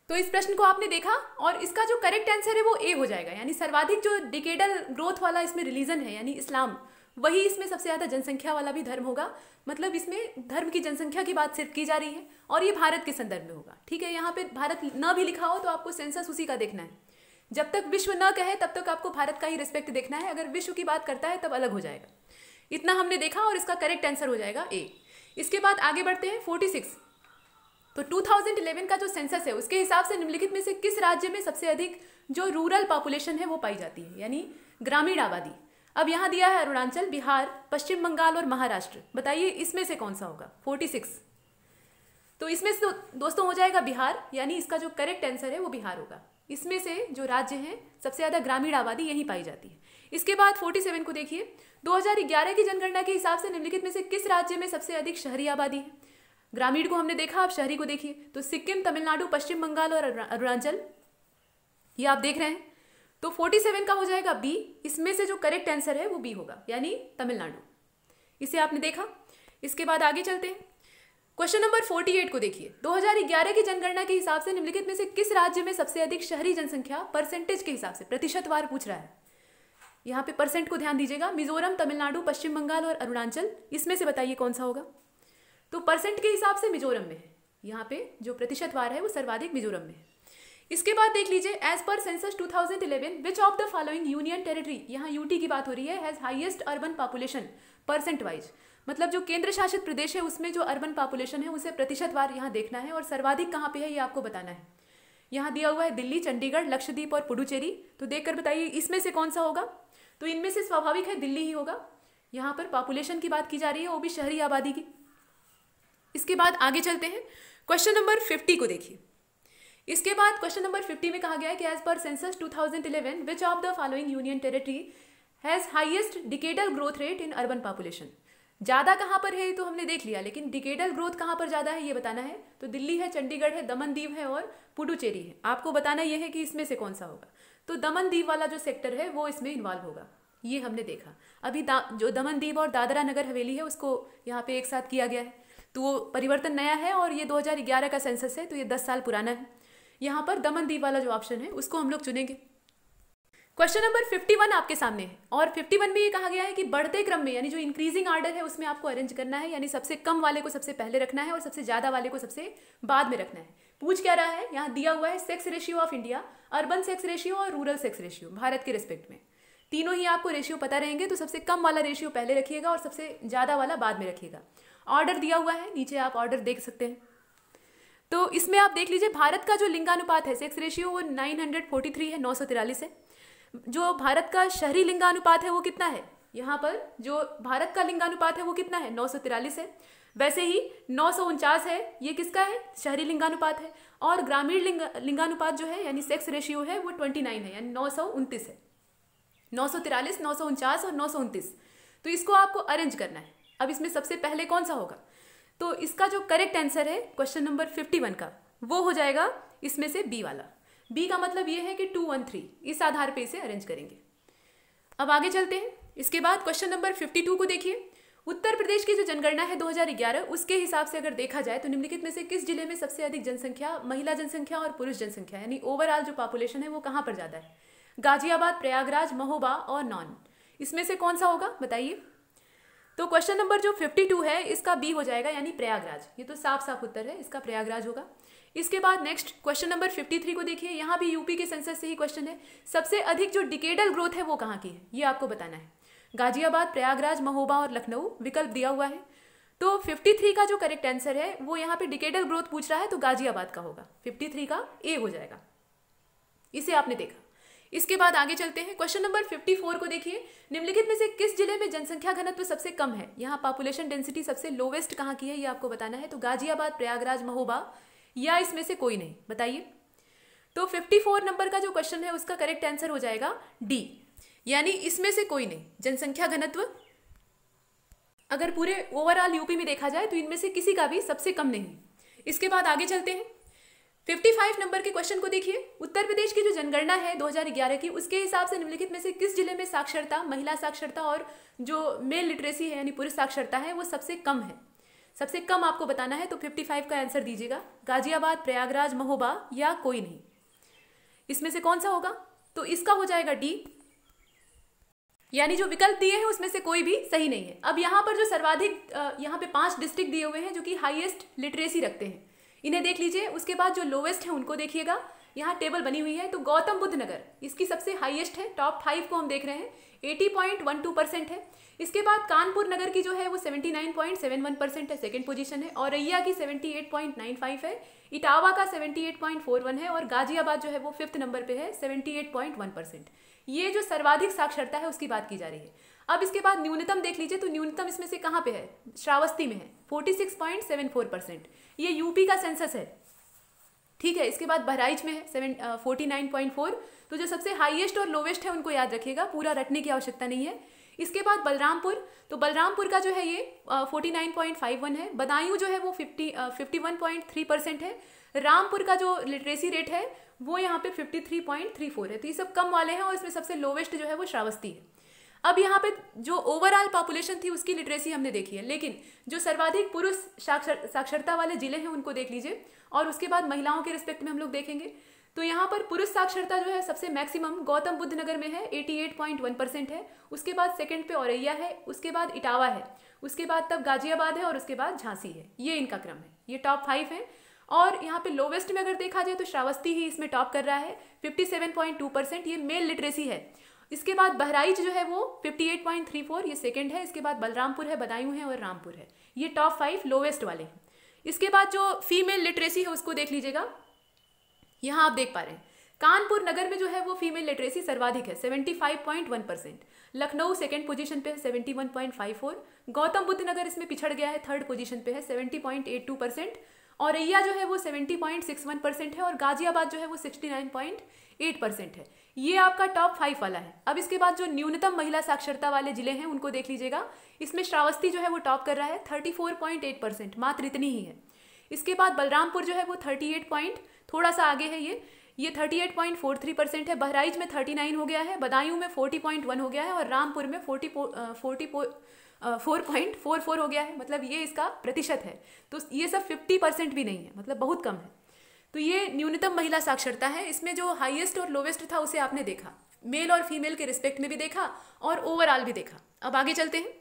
तो इस प्रश्न को आपने देखा और इसका जो करेक्ट आंसर है वो ए हो जाएगा, यानी सर्वाधिक जो डिकेडल ग्रोथ वाला इसमें रिलीजन है यानी इस्लाम, वही इसमें सबसे ज़्यादा जनसंख्या वाला भी धर्म होगा। मतलब इसमें धर्म की जनसंख्या की बात सिर्फ की जा रही है और ये भारत के संदर्भ में होगा। ठीक है, यहाँ पे भारत न भी लिखा हो तो आपको सेंसस उसी का देखना है। जब तक विश्व न कहे तब तक आपको भारत का ही रिस्पेक्ट देखना है। अगर विश्व की बात करता है तब अलग हो जाएगा। इतना हमने देखा और इसका करेक्ट आंसर हो जाएगा ए। इसके बाद आगे बढ़ते हैं 46। तो 2011 का जो सेंसस है उसके हिसाब से निम्नलिखित में से किस राज्य में सबसे अधिक जो रूरल पॉपुलेशन है वो पाई जाती है, यानी ग्रामीण आबादी। अब यहाँ दिया है अरुणाचल, बिहार, पश्चिम बंगाल और महाराष्ट्र। बताइए इसमें से कौन सा होगा? 46। तो इसमें से दोस्तों हो जाएगा बिहार, यानी इसका जो करेक्ट आंसर है वो बिहार होगा। इसमें से जो राज्य हैं सबसे ज़्यादा ग्रामीण आबादी यहीं पाई जाती है। इसके बाद 47 को देखिए। 2011 की जनगणना के हिसाब से निम्नलिखित में से किस राज्य में सबसे अधिक शहरी आबादी है? ग्रामीण को हमने देखा, आप शहरी को देखिए। तो सिक्किम, तमिलनाडु, पश्चिम बंगाल और अरुणाचल, ये आप देख रहे हैं। तो 47 का हो जाएगा बी। इसमें से जो करेक्ट आंसर है वो बी होगा, यानी तमिलनाडु। इसे आपने देखा। इसके बाद आगे चलते हैं। क्वेश्चन नंबर 48 को देखिए। 2011 की जनगणना के हिसाब से निम्नलिखित में से किस राज्य में सबसे अधिक शहरी जनसंख्या परसेंटेज के हिसाब से, प्रतिशतवार पूछ रहा है। यहाँ पे परसेंट को ध्यान दीजिएगा। मिजोरम, तमिलनाडु, पश्चिम बंगाल और अरुणाचल, इसमें से बताइए कौन सा होगा? तो परसेंट के हिसाब से मिजोरम में है। यहाँ पे जो प्रतिशतवार है वो सर्वाधिक मिजोरम में है। इसके बाद देख लीजिए, as per census 2011 which of the following union territory, यहाँ यूटी की बात हो रही है, has highest urban population percent wise. मतलब जो केंद्र शासित प्रदेश है उसमें जो अर्बन पॉपुलेशन है उसे प्रतिशतवार यहाँ देखना है और सर्वाधिक कहाँ पे है ये आपको बताना है। यहाँ दिया हुआ है दिल्ली, चंडीगढ़, लक्षद्वीप और पुडुचेरी। तो देखकर बताइए इसमें से कौन सा होगा? तो इनमें से स्वाभाविक है दिल्ली ही होगा। यहाँ पर पॉपुलेशन की बात की जा रही है, वो भी शहरी आबादी की। इसके बाद आगे चलते हैं। क्वेश्चन नंबर 50 को देखिए। इसके बाद क्वेश्चन नंबर 50 में कहा गया है कि as per census 2011 which of the following union territory has highest decadal growth rate in urban population. ज़्यादा कहाँ पर है तो हमने देख लिया, लेकिन डिकेडल ग्रोथ कहाँ पर ज़्यादा है ये बताना है। तो दिल्ली है, चंडीगढ़ है, दमन दीव है और पुडुचेरी है। आपको बताना यह है कि इसमें से कौन सा होगा। तो दमन दीव वाला जो सेक्टर है वो इसमें इन्वॉल्व होगा, ये हमने देखा। अभी जो दमन दीव और दादरा नगर हवेली है उसको यहाँ पे एक साथ किया गया है, तो वो परिवर्तन नया है और ये 2011 का सेंसस है, तो ये 10 साल पुराना है। यहाँ पर दमन दीव वाला जो ऑप्शन है उसको हम लोग चुनेंगे। क्वेश्चन नंबर 51 आपके सामने है और 51 में ये कहा गया है कि बढ़ते क्रम में, यानी जो इंक्रीजिंग आर्डर है उसमें आपको अरेंज करना है, यानी सबसे कम वाले को सबसे पहले रखना है और सबसे ज़्यादा वाले को सबसे बाद में रखना है। पूछ क्या रहा है? यहाँ दिया हुआ है sex ratio of India, urban sex ratio और रूरल सेक्स रेशियो, भारत के रिस्पेक्ट में। तीनों ही आपको रेशियो पता रहेंगे, तो सबसे कम वाला रेशियो पहले रखिएगा और सबसे ज़्यादा वाला बाद में रखिएगा। ऑर्डर दिया हुआ है, नीचे आप ऑर्डर देख सकते हैं। तो इसमें आप देख लीजिए भारत का जो लिंगानुपात है सेक्स रेशियो वो 943 है, 943 है। जो भारत का शहरी लिंगानुपात है वो कितना है? यहाँ पर जो भारत का लिंगानुपात है वो कितना है? 943 है। वैसे ही 949 है, ये किसका है? शहरी लिंगानुपात है। और ग्रामीण लिंगानुपात जो है यानी सेक्स रेशियो है वो 29 है, यानी 929 है। 943, 949 और 929। तो इसको आपको अरेंज करना है। अब इसमें सबसे पहले कौन सा होगा? तो इसका जो करेक्ट आंसर है क्वेश्चन नंबर 51 का वो हो जाएगा इसमें से बी वाला। बी का मतलब ये है कि 213, इस आधार पे इसे अरेंज करेंगे। अब आगे चलते हैं। इसके बाद क्वेश्चन नंबर 52 को देखिए। उत्तर प्रदेश की जो जनगणना है 2011 उसके हिसाब से अगर देखा जाए तो निम्नलिखित में से किस जिले में सबसे अधिक जनसंख्या, महिला जनसंख्या और पुरुष जनसंख्या, यानी ओवरऑल जो पॉपुलेशन है वो कहाँ पर ज़्यादा है? गाजियाबाद, प्रयागराज, महोबा और नॉन, इसमें से कौन सा होगा बताइए। तो क्वेश्चन नंबर जो 52 है इसका बी हो जाएगा, यानी प्रयागराज। ये तो साफ साफ उत्तर है, इसका प्रयागराज होगा। इसके बाद नेक्स्ट क्वेश्चन नंबर 53 को देखिए। यहाँ भी यूपी के सेंसस से ही क्वेश्चन है। सबसे अधिक जो डिकेडल ग्रोथ है वो कहाँ की है ये आपको बताना है। गाजियाबाद, प्रयागराज, महोबा और लखनऊ विकल्प दिया हुआ है। तो 53 का जो करेक्ट आंसर है वो यहाँ पे डिकेडल ग्रोथ पूछ रहा है तो गाजियाबाद का होगा। 53 का ए हो जाएगा, इसे आपने देखा। इसके बाद आगे चलते हैं। क्वेश्चन नंबर 54 को देखिए। निम्नलिखित में से किस जिले में जनसंख्या घनत्व सबसे कम है? यहाँ पॉपुलेशन डेंसिटी सबसे लोवेस्ट कहाँ की है ये आपको बताना है। तो गाजियाबाद, प्रयागराज, महोबा या इसमें से कोई नहीं, बताइए। तो 54 नंबर का जो क्वेश्चन है उसका करेक्ट आंसर हो जाएगा डी, यानी इसमें से कोई नहीं। जनसंख्या घनत्व अगर पूरे ओवरऑल यूपी में देखा जाए तो इनमें से किसी का भी सबसे कम नहीं। इसके बाद आगे चलते हैं। 55 नंबर के क्वेश्चन को देखिए। उत्तर प्रदेश की जो जनगणना है 2011 की उसके हिसाब से निम्नलिखित में से किस जिले में साक्षरता, महिला साक्षरता और जो मेल लिटरेसी है यानी पुरुष साक्षरता है वो सबसे कम है? सबसे कम आपको बताना है। तो 55 का आंसर दीजिएगा। गाजियाबाद, प्रयागराज, महोबा या कोई नहीं, इसमें से कौन सा होगा? तो इसका हो जाएगा डी, यानी जो विकल्प दिए हैं उसमें से कोई भी सही नहीं है। अब यहाँ पर जो सर्वाधिक यहाँ पे 5 डिस्ट्रिक्ट दिए हुए हैं जो कि हाईएस्ट लिटरेसी रखते हैं, इन्हें देख लीजिए। उसके बाद जो लोवेस्ट है उनको देखिएगा। यहाँ टेबल बनी हुई है, तो गौतम बुद्ध नगर इसकी सबसे हाईएस्ट है, टॉप 5 को हम देख रहे हैं, 80.12% है। इसके बाद कानपुर नगर की जो है वो 79.71% है, सेकंड पोजीशन है। औरैया की 78.95 है, इटावा का 78.41 है और गाजियाबाद जो है वो 5th नंबर पे है, 78.1%। ये जो सर्वाधिक साक्षरता है उसकी बात की जा रही है। अब इसके बाद न्यूनतम देख लीजिए, तो न्यूनतम इसमें से कहाँ पे है, श्रावस्ती में है, 46.74%। ये यूपी का सेंसस है, ठीक है। इसके बाद बहराइच में है 49.4। तो जो सबसे हाईएस्ट और लोवेस्ट है उनको याद रखिएगा, पूरा रटने की आवश्यकता नहीं है। इसके बाद बलरामपुर, तो बलरामपुर का जो है ये 49.51 है। बदायूं जो है वो 51.3% है। रामपुर का जो लिटरेसी रेट है वो यहाँ पे 53.34 है। तो ये सब कम वाले हैं और इसमें सबसे लोवेस्ट जो है वो श्रावस्ती है। अब यहाँ पे जो ओवरऑल पॉपुलेशन थी उसकी लिटरेसी हमने देखी है, लेकिन जो सर्वाधिक पुरुष साक्षरता वाले जिले हैं उनको देख लीजिए, और उसके बाद महिलाओं के रिस्पेक्ट में हम लोग देखेंगे। तो यहाँ पर पुरुष साक्षरता जो है सबसे मैक्सिमम गौतम बुद्ध नगर में है, 88.1% है। उसके बाद सेकंड पे औरैया है, उसके बाद इटावा है, उसके बाद तब गाजियाबाद है और उसके बाद झांसी है। ये इनका क्रम है, ये टॉप 5 है। और यहाँ पे लोवेस्ट में अगर देखा जाए तो श्रावस्ती ही इसमें टॉप कर रहा है, 57.2%, ये मेल लिटरेसी है। इसके बाद बहराइच जो है वो 58.34, ये सेकंड है। इसके बाद बलरामपुर है, बदायूं है और रामपुर है। ये टॉप 5 लोवेस्ट वाले हैं। इसके बाद जो फीमेल लिटरेसी है उसको देख लीजिएगा, यहाँ आप देख पा रहे हैं कानपुर नगर में जो है वो फीमेल लिटरेसी सर्वाधिक है, 75.1%। लखनऊ सेकंड पोजीशन पे है, 71.54। गौतम बुद्ध नगर इसमें पिछड़ गया है, थर्ड पोजीशन पे है, 70.82%। औरैया जो है वो 70.61% है और गाजियाबाद जो है वो 69.8% है। ये आपका टॉप 5 वाला है। अब इसके बाद जो न्यूनतम महिला साक्षरता वाले जिले हैं उनको देख लीजिएगा। इसमें श्रावस्ती जो है वो टॉप कर रहा है, 34.8%, मात्र इतनी ही है। इसके बाद बलरामपुर जो है वो 38 थोड़ा सा आगे है, ये 38.43% है। बहराइच में 39 हो गया है, बदायूं में 40.1 हो गया है और रामपुर में 4.44 हो गया है। मतलब ये इसका प्रतिशत है। तो ये सब 50% भी नहीं है, मतलब बहुत कम है। तो ये न्यूनतम महिला साक्षरता है। इसमें जो हाईएस्ट और लोवेस्ट था उसे आपने देखा, मेल और फीमेल के रिस्पेक्ट में भी देखा और ओवरऑल भी देखा। अब आगे चलते हैं।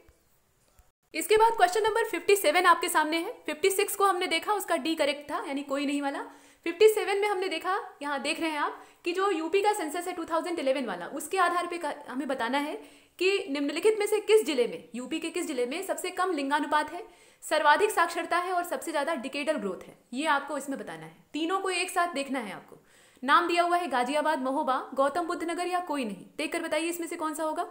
इसके बाद क्वेश्चन नंबर 57 आपके सामने है। 56 को हमने देखा, उसका डी करेक्ट था, यानी कोई नहीं वाला। 57 में हमने देखा, यहाँ देख रहे हैं आप कि जो यूपी का सेंसस है 2011 वाला, उसके आधार पे हमें बताना है कि निम्नलिखित में से किस जिले में, यूपी के किस जिले में सबसे कम लिंगानुपात है, सर्वाधिक साक्षरता है और सबसे ज्यादा डिकेडल ग्रोथ है। ये आपको इसमें बताना है। तीनों को एक साथ देखना है आपको। नाम दिया हुआ है गाजियाबाद, महोबा, गौतम बुद्ध नगर या कोई नहीं। देखकर बताइए इसमें से कौन सा होगा।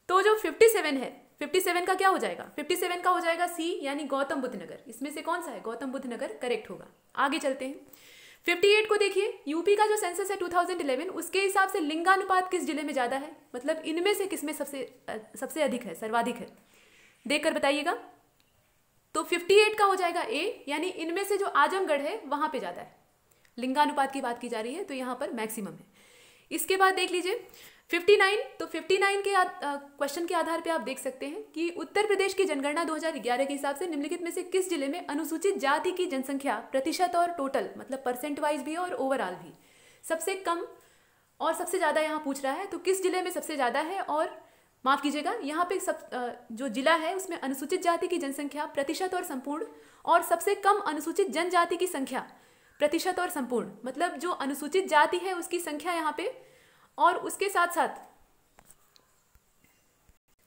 तो जो 57 है, 57 का क्या हो जाएगा, 57 का हो जाएगा सी, यानी गौतम बुद्ध नगर। इसमें से कौन सा है, गौतम बुद्ध नगर करेक्ट होगा। आगे चलते हैं। 58 को देखिए, यूपी का जो सेंसस है 2011, उसके हिसाब से लिंगानुपात किस जिले में ज्यादा है, मतलब इनमें से किसमें सबसे अधिक है, सर्वाधिक है, देखकर बताइएगा। तो 58 का हो जाएगा ए, यानी इनमें से जो आजमगढ़ है वहां पे ज्यादा है। लिंगानुपात की बात की जा रही है तो यहाँ पर मैक्सिमम है। इसके बाद देख लीजिए 59, तो 59 के क्वेश्चन के आधार पे आप देख सकते हैं कि उत्तर प्रदेश की जनगणना 2011 के हिसाब से निम्नलिखित में से किस जिले में अनुसूचित जाति की जनसंख्या प्रतिशत और टोटल, मतलब परसेंट वाइज भी और ओवरऑल भी, सबसे कम और सबसे ज्यादा यहाँ पूछ रहा है। तो किस जिले में सबसे ज्यादा है, और माफ कीजिएगा यहाँ पे जो जिला है उसमें अनुसूचित जाति की जनसंख्या प्रतिशत और संपूर्ण, और सबसे कम अनुसूचित जनजाति की संख्या प्रतिशत और संपूर्ण, मतलब जो अनुसूचित जाति है उसकी संख्या यहाँ पे, और उसके साथ साथ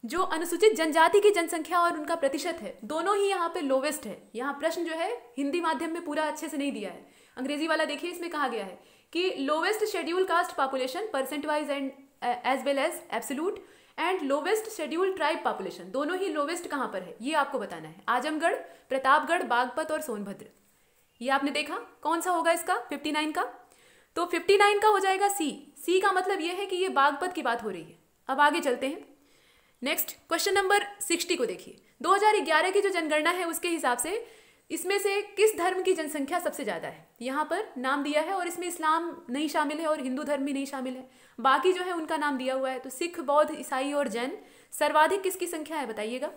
जो अनुसूचित जनजाति की जनसंख्या और उनका प्रतिशत है, दोनों ही यहाँ पे लोवेस्ट है। यहाँ प्रश्न जो है हिंदी माध्यम में पूरा अच्छे से नहीं दिया है, अंग्रेजी वाला देखिए, इसमें कहा गया है कि lowest schedule caste population percent wise and as well as absolute and lowest schedule tribe population, दोनों ही लोवेस्ट कहाँ पर है ये आपको बताना है। आजमगढ़, प्रतापगढ़, बागपत और सोनभद्र। ये आपने देखा, कौन सा होगा इसका 59 का। तो 59 का हो जाएगा सी। सी का मतलब ये है कि ये बागपत की बात हो रही है। अब आगे चलते हैं। नेक्स्ट क्वेश्चन नंबर 60 को देखिए। 2011 की जो जनगणना है उसके हिसाब से इसमें से किस धर्म की जनसंख्या सबसे ज्यादा है, यहाँ पर नाम दिया है और इसमें इस्लाम नहीं शामिल है और हिंदू धर्म भी नहीं शामिल है, बाकी जो है उनका नाम दिया हुआ है। तो सिख, बौद्ध, ईसाई और जैन। सर्वाधिक किसकी संख्या है बताइएगा।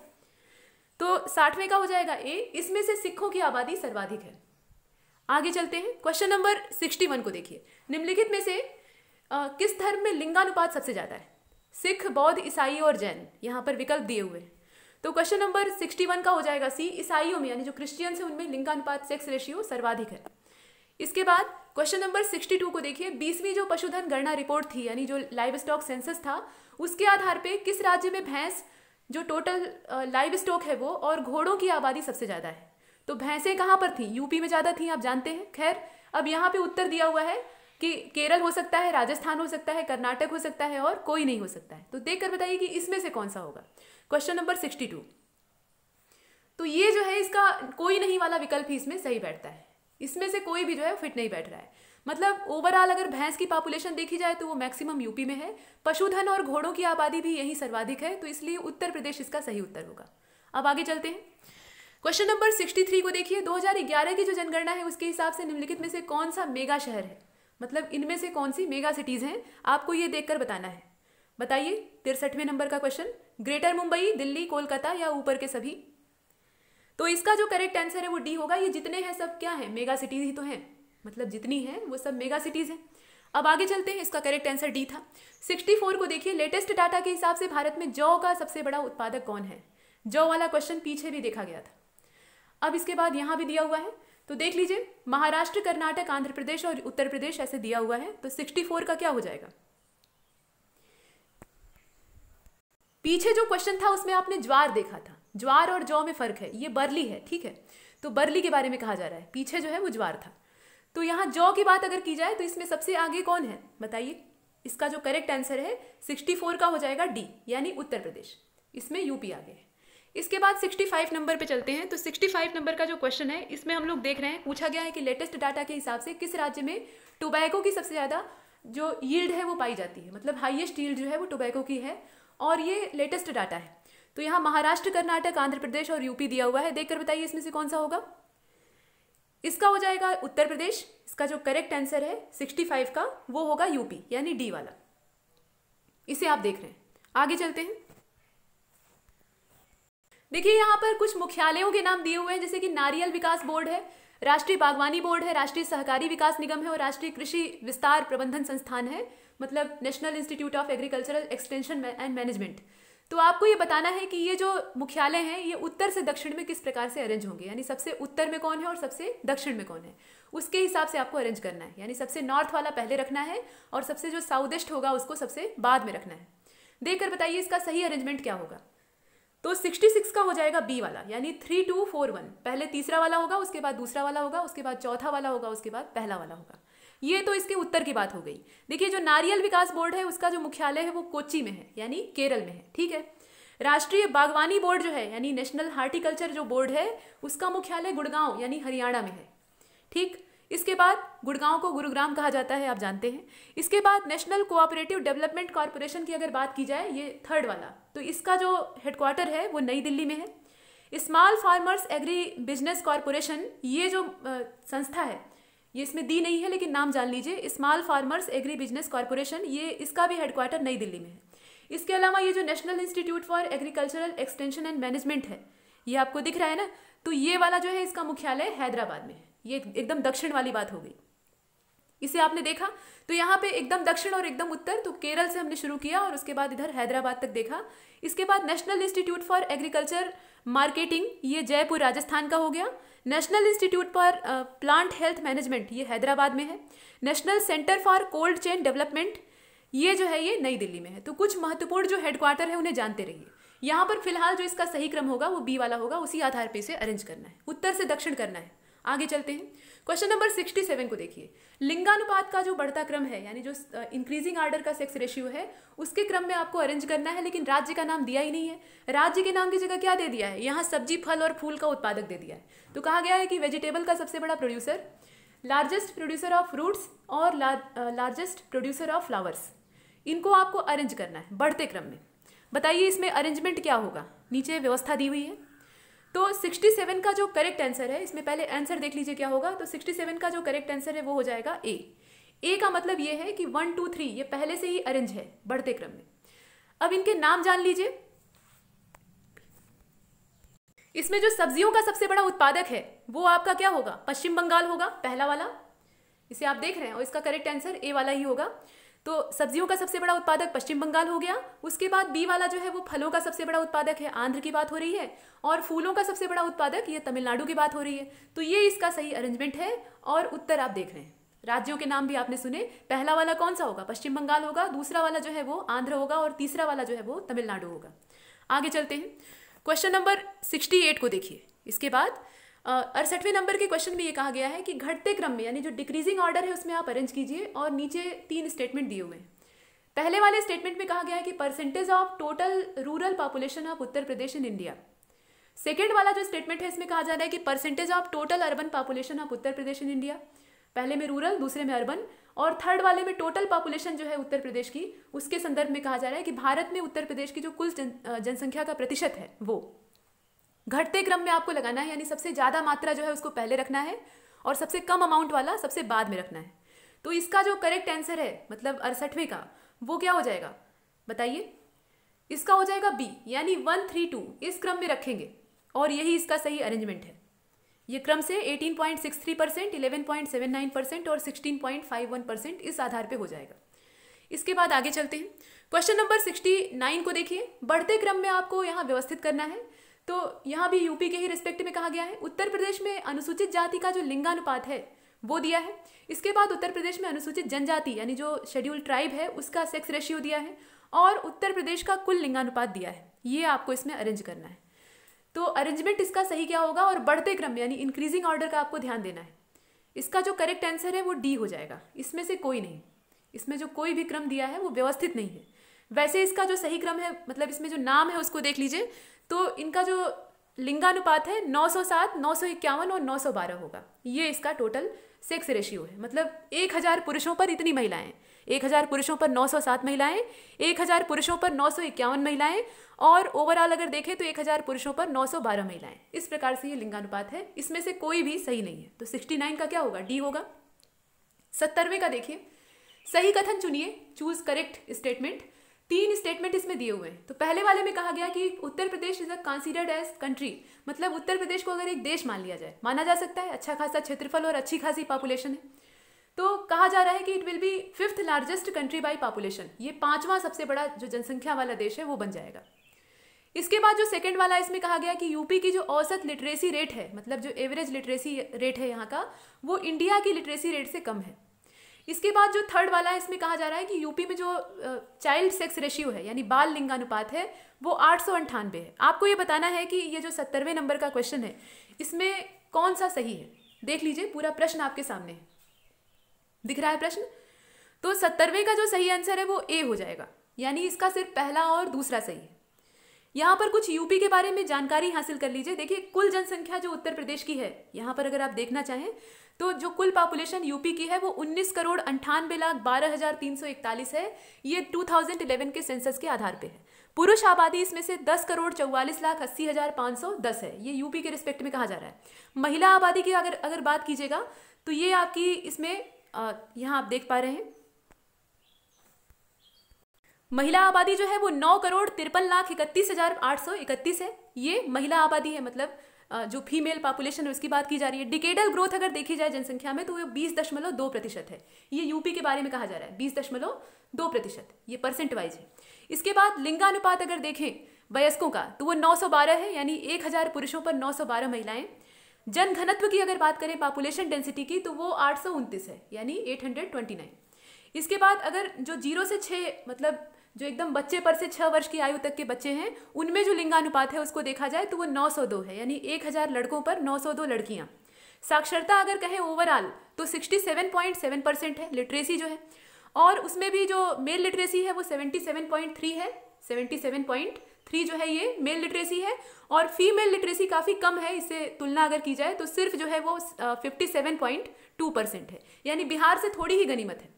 तो 60वें का हो जाएगा ए, इसमें से सिखों की आबादी सर्वाधिक है। आगे चलते हैं। क्वेश्चन नंबर 61 को देखिए। निम्नलिखित में से किस धर्म में लिंगानुपात सबसे ज्यादा है, सिख, बौद्ध, ईसाई और जैन, यहाँ पर विकल्प दिए हुए हैं। तो क्वेश्चन नंबर 61 का हो जाएगा सी। ईसाइयों में, यानी जो क्रिश्चियंस हैं उनमें लिंगानुपात सेक्स रेशियो सर्वाधिक है। इसके बाद क्वेश्चन नंबर 62 को देखिए, 20वीं जो पशुधन गणना रिपोर्ट थी, यानी जो लाइव स्टॉक सेंसस था, उसके आधार पे किस राज्य में भैंस जो टोटल लाइव स्टॉक है वो और घोड़ों की आबादी सबसे ज़्यादा है? तो भैंसें कहाँ पर थी? यूपी में ज़्यादा थी, आप जानते हैं। खैर, अब यहाँ पे उत्तर दिया हुआ है कि केरल हो सकता है, राजस्थान हो सकता है, कर्नाटक हो सकता है और कोई नहीं हो सकता है। तो देखकर बताइए कि इसमें से कौन सा होगा। Question number 62। तो ये जो है इसका कोई नहीं वाला विकल्प ही इसमें सही बैठता है। इसमें से कोई भी जो है फिट नहीं बैठ रहा है। मतलब ओवरऑल अगर भैंस की पॉपुलेशन देखी जाए तो वो मैक्सिमम यूपी में है, पशुधन और घोड़ों की आबादी भी यही सर्वाधिक है, तो इसलिए उत्तर प्रदेश इसका सही उत्तर होगा। अब आगे चलते हैं। क्वेश्चन नंबर 63 को देखिए, 2011 की जो जनगणना है उसके हिसाब से निम्नलिखित में से कौन सा मेगा शहर है? मतलब इनमें से कौन सी मेगा सिटीज हैं, आपको ये देखकर बताना है। बताइए 63वें नंबर का क्वेश्चन। ग्रेटर मुंबई, दिल्ली, कोलकाता या ऊपर के सभी? तो इसका जो करेक्ट आंसर है वो डी होगा। ये जितने हैं सब क्या है? मेगा सिटीज ही तो हैं, मतलब जितनी हैं वो सब मेगा सिटीज हैं। अब आगे चलते हैं, इसका करेक्ट आंसर डी था। 64 को देखिए, लेटेस्ट डाटा के हिसाब से भारत में जौ का सबसे बड़ा उत्पादक कौन है? जौ वाला क्वेश्चन पीछे भी देखा गया था। अब इसके बाद यहाँ भी दिया हुआ है, तो देख लीजिए, महाराष्ट्र, कर्नाटक, आंध्र प्रदेश और उत्तर प्रदेश ऐसे दिया हुआ है। तो 64 का क्या हो जाएगा? पीछे जो क्वेश्चन था उसमें आपने ज्वार देखा था, ज्वार और जौ में फर्क है, ये बरली है, ठीक है। तो बरली के बारे में कहा जा रहा है, पीछे जो है वो ज्वार था। तो यहाँ जौ की बात अगर की जाए तो इसमें सबसे आगे कौन है बताइए? इसका जो करेक्ट आंसर है 64 का हो जाएगा डी, यानी उत्तर प्रदेश। इसमें यूपी आगे है। इसके बाद 65 नंबर पे चलते हैं। तो 65 नंबर का जो क्वेश्चन है इसमें हम लोग देख रहे हैं, पूछा गया है कि लेटेस्ट डाटा के हिसाब से किस राज्य में टोबैको की सबसे ज़्यादा जो यील्ड है वो पाई जाती है, मतलब हाईएस्ट यील्ड जो है वो टोबैको की है, और ये लेटेस्ट डाटा है। तो यहाँ महाराष्ट्र, कर्नाटक, आंध्र प्रदेश और यूपी दिया हुआ है। देखकर बताइए इसमें से कौन सा होगा? इसका हो जाएगा उत्तर प्रदेश। इसका जो करेक्ट आंसर है 65 का वो होगा यूपी, यानी डी वाला। इसे आप देख रहे हैं। आगे चलते हैं। देखिए यहाँ पर कुछ मुख्यालयों के नाम दिए हुए हैं, जैसे कि नारियल विकास बोर्ड है, राष्ट्रीय बागवानी बोर्ड है, राष्ट्रीय सहकारी विकास निगम है और राष्ट्रीय कृषि विस्तार प्रबंधन संस्थान है, मतलब national institute of agricultural extension and management. तो आपको ये बताना है कि ये जो मुख्यालय हैं ये उत्तर से दक्षिण में किस प्रकार से अरेंज होंगे, यानी सबसे उत्तर में कौन है और सबसे दक्षिण में कौन है, उसके हिसाब से आपको अरेंज करना है। यानी सबसे नॉर्थ वाला पहले रखना है और सबसे जो साउथ ईस्ट होगा उसको सबसे बाद में रखना है। देखकर बताइए इसका सही अरेंजमेंट क्या होगा। तो 66 का हो जाएगा बी वाला, यानी 3241। पहले तीसरा वाला होगा, उसके बाद दूसरा वाला होगा, उसके बाद चौथा वाला होगा, उसके बाद पहला वाला होगा। ये तो इसके उत्तर की बात हो गई। देखिए जो नारियल विकास बोर्ड है उसका जो मुख्यालय है वो कोच्चि में है, यानी केरल में है, ठीक है। राष्ट्रीय बागवानी बोर्ड जो है यानी नेशनल हार्टिकल्चर जो बोर्ड है उसका मुख्यालय गुड़गांव यानी हरियाणा में है, ठीक। इसके बाद गुड़गांव को गुरुग्राम कहा जाता है, आप जानते हैं। इसके बाद नेशनल कोऑपरेटिव डेवलपमेंट कॉरपोरेशन की अगर बात की जाए, ये थर्ड वाला, तो इसका जो हेडक्वार्टर है वो नई दिल्ली में है। Small farmers agri business corporation, ये जो संस्था है ये इसमें दी नहीं है लेकिन नाम जान लीजिए, small farmers agri business corporation, ये इसका भी हेडक्वार्टर नई दिल्ली में है। इसके अलावा ये जो national institute for agricultural extension and management है, ये आपको दिख रहा है ना, तो ये वाला जो है इसका मुख्यालय हैदराबाद में है। ये एकदम दक्षिण वाली बात हो गई। इसे आपने देखा, तो यहाँ पे एकदम दक्षिण और एकदम उत्तर, तो केरल से हमने शुरू किया और उसके बाद इधर हैदराबाद तक देखा। इसके बाद national institute for agriculture marketing, ये जयपुर राजस्थान का हो गया। National institute for plant health management, ये हैदराबाद में है। National centre for cold chain development, ये जो है ये नई दिल्ली में है। तो कुछ महत्वपूर्ण जो हेडक्वार्टर है उन्हें जानते रहिए। यहाँ पर फिलहाल जो इसका सही क्रम होगा वो बी वाला होगा, उसी आधार पर इसे अरेंज करना है, उत्तर से दक्षिण करना है। आगे चलते हैं। क्वेश्चन नंबर 67 को देखिए, लिंगानुपात का जो बढ़ता क्रम है यानी जो इंक्रीजिंग आर्डर का सेक्स रेशियो है उसके क्रम में आपको अरेंज करना है, लेकिन राज्य का नाम दिया ही नहीं है। राज्य के नाम की जगह क्या दे दिया है, यहाँ सब्जी, फल और फूल का उत्पादक दे दिया है। तो कहा गया है कि वेजिटेबल का सबसे बड़ा producer, largest producer of fruits और लार्जेस्ट प्रोड्यूसर ऑफ फ्लावर्स, इनको आपको अरेंज करना है बढ़ते क्रम में। बताइए इसमें अरेंजमेंट क्या होगा, नीचे व्यवस्था दी हुई है। तो 67 का जो करेक्ट आंसर है, इसमें पहले आंसर देख लीजिए क्या होगा। तो 67 का जो करेक्ट आंसर है वो हो जाएगा ए। ए का मतलब ये है कि 1 2 3 ये पहले से ही अरेंज है बढ़ते क्रम में। अब इनके नाम जान लीजिए। इसमें जो सब्जियों का सबसे बड़ा उत्पादक है वो आपका क्या होगा, पश्चिम बंगाल होगा, पहला वाला, इसे आप देख रहे हैं, और इसका करेक्ट आंसर ए वाला ही होगा। तो सब्जियों का सबसे बड़ा उत्पादक पश्चिम बंगाल हो गया। उसके बाद बी वाला जो है वो फलों का सबसे बड़ा उत्पादक है, आंध्र की बात हो रही है, और फूलों का सबसे बड़ा उत्पादक ये तमिलनाडु की बात हो रही है। तो ये इसका सही अरेंजमेंट है और उत्तर आप देख रहे हैं। राज्यों के नाम भी आपने सुने। पहला वाला कौन सा होगा? पश्चिम बंगाल होगा, दूसरा वाला जो है वो आंध्र होगा और तीसरा वाला जो है वो तमिलनाडु होगा। आगे चलते हैं, क्वेश्चन नंबर 68 को देखिए। इसके बाद 68वें नंबर के क्वेश्चन में ये कहा गया है कि घटते क्रम में, यानी जो डिक्रीजिंग ऑर्डर है उसमें आप अरेंज कीजिए, और नीचे 3 स्टेटमेंट दिए हुए हैं। पहले वाले स्टेटमेंट में कहा गया है कि percentage of total rural population of Uttar Pradesh in India. Second वाला जो स्टेटमेंट है इसमें कहा जा रहा है कि percentage of total urban population of Uttar Pradesh in India. पहले में रूरल, दूसरे में अर्बन, और थर्ड वाले में टोटल पॉपुलेशन जो है उत्तर प्रदेश की, उसके संदर्भ में कहा जा रहा है कि भारत में उत्तर प्रदेश की जो कुल जनसंख्या का प्रतिशत है वो घटते क्रम में आपको लगाना है, यानी सबसे ज़्यादा मात्रा जो है उसको पहले रखना है और सबसे कम अमाउंट वाला सबसे बाद में रखना है। तो इसका जो करेक्ट आंसर है, मतलब 68वें का, वो क्या हो जाएगा बताइए? इसका हो जाएगा बी, यानी 1, 3, 2 इस क्रम में रखेंगे और यही इसका सही अरेंजमेंट है। ये क्रम से 18.63%, 11.79% और 16.51% इस आधार पे हो जाएगा। इसके बाद आगे चलते हैं, क्वेश्चन नंबर 69 को देखिए। बढ़ते क्रम में आपको यहाँ व्यवस्थित करना है, तो यहाँ भी यूपी के ही रिस्पेक्ट में कहा गया है। उत्तर प्रदेश में अनुसूचित जाति का जो लिंगानुपात है वो दिया है। इसके बाद उत्तर प्रदेश में अनुसूचित जनजाति यानी जो शेड्यूल ट्राइब है उसका सेक्स रेशियो दिया है, और उत्तर प्रदेश का कुल लिंगानुपात दिया है। ये आपको इसमें अरेंज करना है। तो अरेंजमेंट इसका सही क्या होगा? और बढ़ते क्रम में यानी इंक्रीजिंग ऑर्डर का आपको ध्यान देना है। इसका जो करेक्ट आंसर है वो डी हो जाएगा, इसमें से कोई नहीं। इसमें जो कोई भी क्रम दिया है वो व्यवस्थित नहीं है। वैसे इसका जो सही क्रम है, मतलब इसमें जो नाम है उसको देख लीजिए, तो इनका जो लिंगानुपात है 907, 951 और 912 होगा। ये इसका टोटल सेक्स रेशियो है। मतलब 1000 पुरुषों पर इतनी महिलाएं, 1000 पुरुषों पर 907 महिलाएं, 1000 पुरुषों पर 951 महिलाएं, और ओवरऑल अगर देखें तो 1000 पुरुषों पर 912 महिलाएं। इस प्रकार से ये लिंगानुपात है। इसमें से कोई भी सही नहीं है। तो 69 का क्या होगा? डी होगा। 70वें का देखिए, सही कथन चुनिए, चूज करेक्ट स्टेटमेंट। 3 स्टेटमेंट इसमें दिए हुए हैं। तो पहले वाले में कहा गया कि Uttar Pradesh is a considered as country, मतलब उत्तर प्रदेश को अगर एक देश मान लिया जाए, माना जा सकता है, अच्छा खासा क्षेत्रफल और अच्छी खासी पॉपुलेशन है, तो कहा जा रहा है कि it will be 5th largest country by population. ये 5वां सबसे बड़ा जो जनसंख्या वाला देश है वो बन जाएगा। इसके बाद जो सेकंड वाला इसमें कहा गया कि यूपी की जो औसत लिटरेसी रेट है, मतलब जो एवरेज लिटरेसी रेट है यहाँ का, वो इंडिया की लिटरेसी रेट से कम है। इसके बाद जो थर्ड वाला है इसमें कहा जा रहा है कि यूपी में जो चाइल्ड सेक्स रेशियो है यानी बाल लिंगानुपात है वो 898 है। आपको ये बताना है कि ये जो 70वें नंबर का क्वेश्चन है इसमें कौन सा सही है। देख लीजिए, पूरा प्रश्न आपके सामने है, दिख रहा है प्रश्न। तो 70वें का जो सही आंसर है वो ए हो जाएगा, यानी इसका सिर्फ पहला और दूसरा सही है। यहाँ पर कुछ यूपी के बारे में जानकारी हासिल कर लीजिए। देखिए, कुल जनसंख्या जो उत्तर प्रदेश की है, यहाँ पर अगर आप देखना चाहें तो जो कुल पॉपुलेशन यूपी की है वो 19,98,12,341 है। ये 2011 के सेंसस के आधार पे है। पुरुष आबादी इसमें से 10,44,80,510 है। ये यूपी के रिस्पेक्ट में कहा जा रहा है। महिला आबादी की अगर बात कीजिएगा तो ये आपकी इसमें यहाँ आप देख पा रहे हैं, महिला आबादी जो है वो 9,53,31,831 है। ये महिला आबादी है, मतलब जो फीमेल पॉपुलेशन है उसकी बात की जा रही है। डिकेडल ग्रोथ अगर देखी जाए जनसंख्या में तो वो 20.2% है। ये यूपी के बारे में कहा जा रहा है, 20.2%, ये परसेंट वाइज है। इसके बाद लिंगानुपात अगर देखें वयस्कों का तो वो 912 है, यानी 1000 पुरुषों पर 912 महिलाएं। जनघनत्व की अगर बात करें पॉपुलेशन डेंसिटी की तो वो 829 है, यानी 829। इसके बाद अगर जो 0 से 6 मतलब जो एकदम बच्चे पर से 6 वर्ष की आयु तक के बच्चे हैं उनमें जो लिंगानुपात है उसको देखा जाए तो वो 902 है, यानी 1000 लड़कों पर 902 लड़कियां। साक्षरता अगर कहें ओवरऑल तो 67.7% है लिटरेसी जो है, और उसमें भी जो मेल लिटरेसी है वो 77.3 है। 77.3 जो है ये मेल लिटरेसी है, और फीमेल लिटरेसी काफ़ी कम है, इससे तुलना अगर की जाए तो सिर्फ जो है वो 57.2% है, यानी बिहार से थोड़ी ही गनीमत है।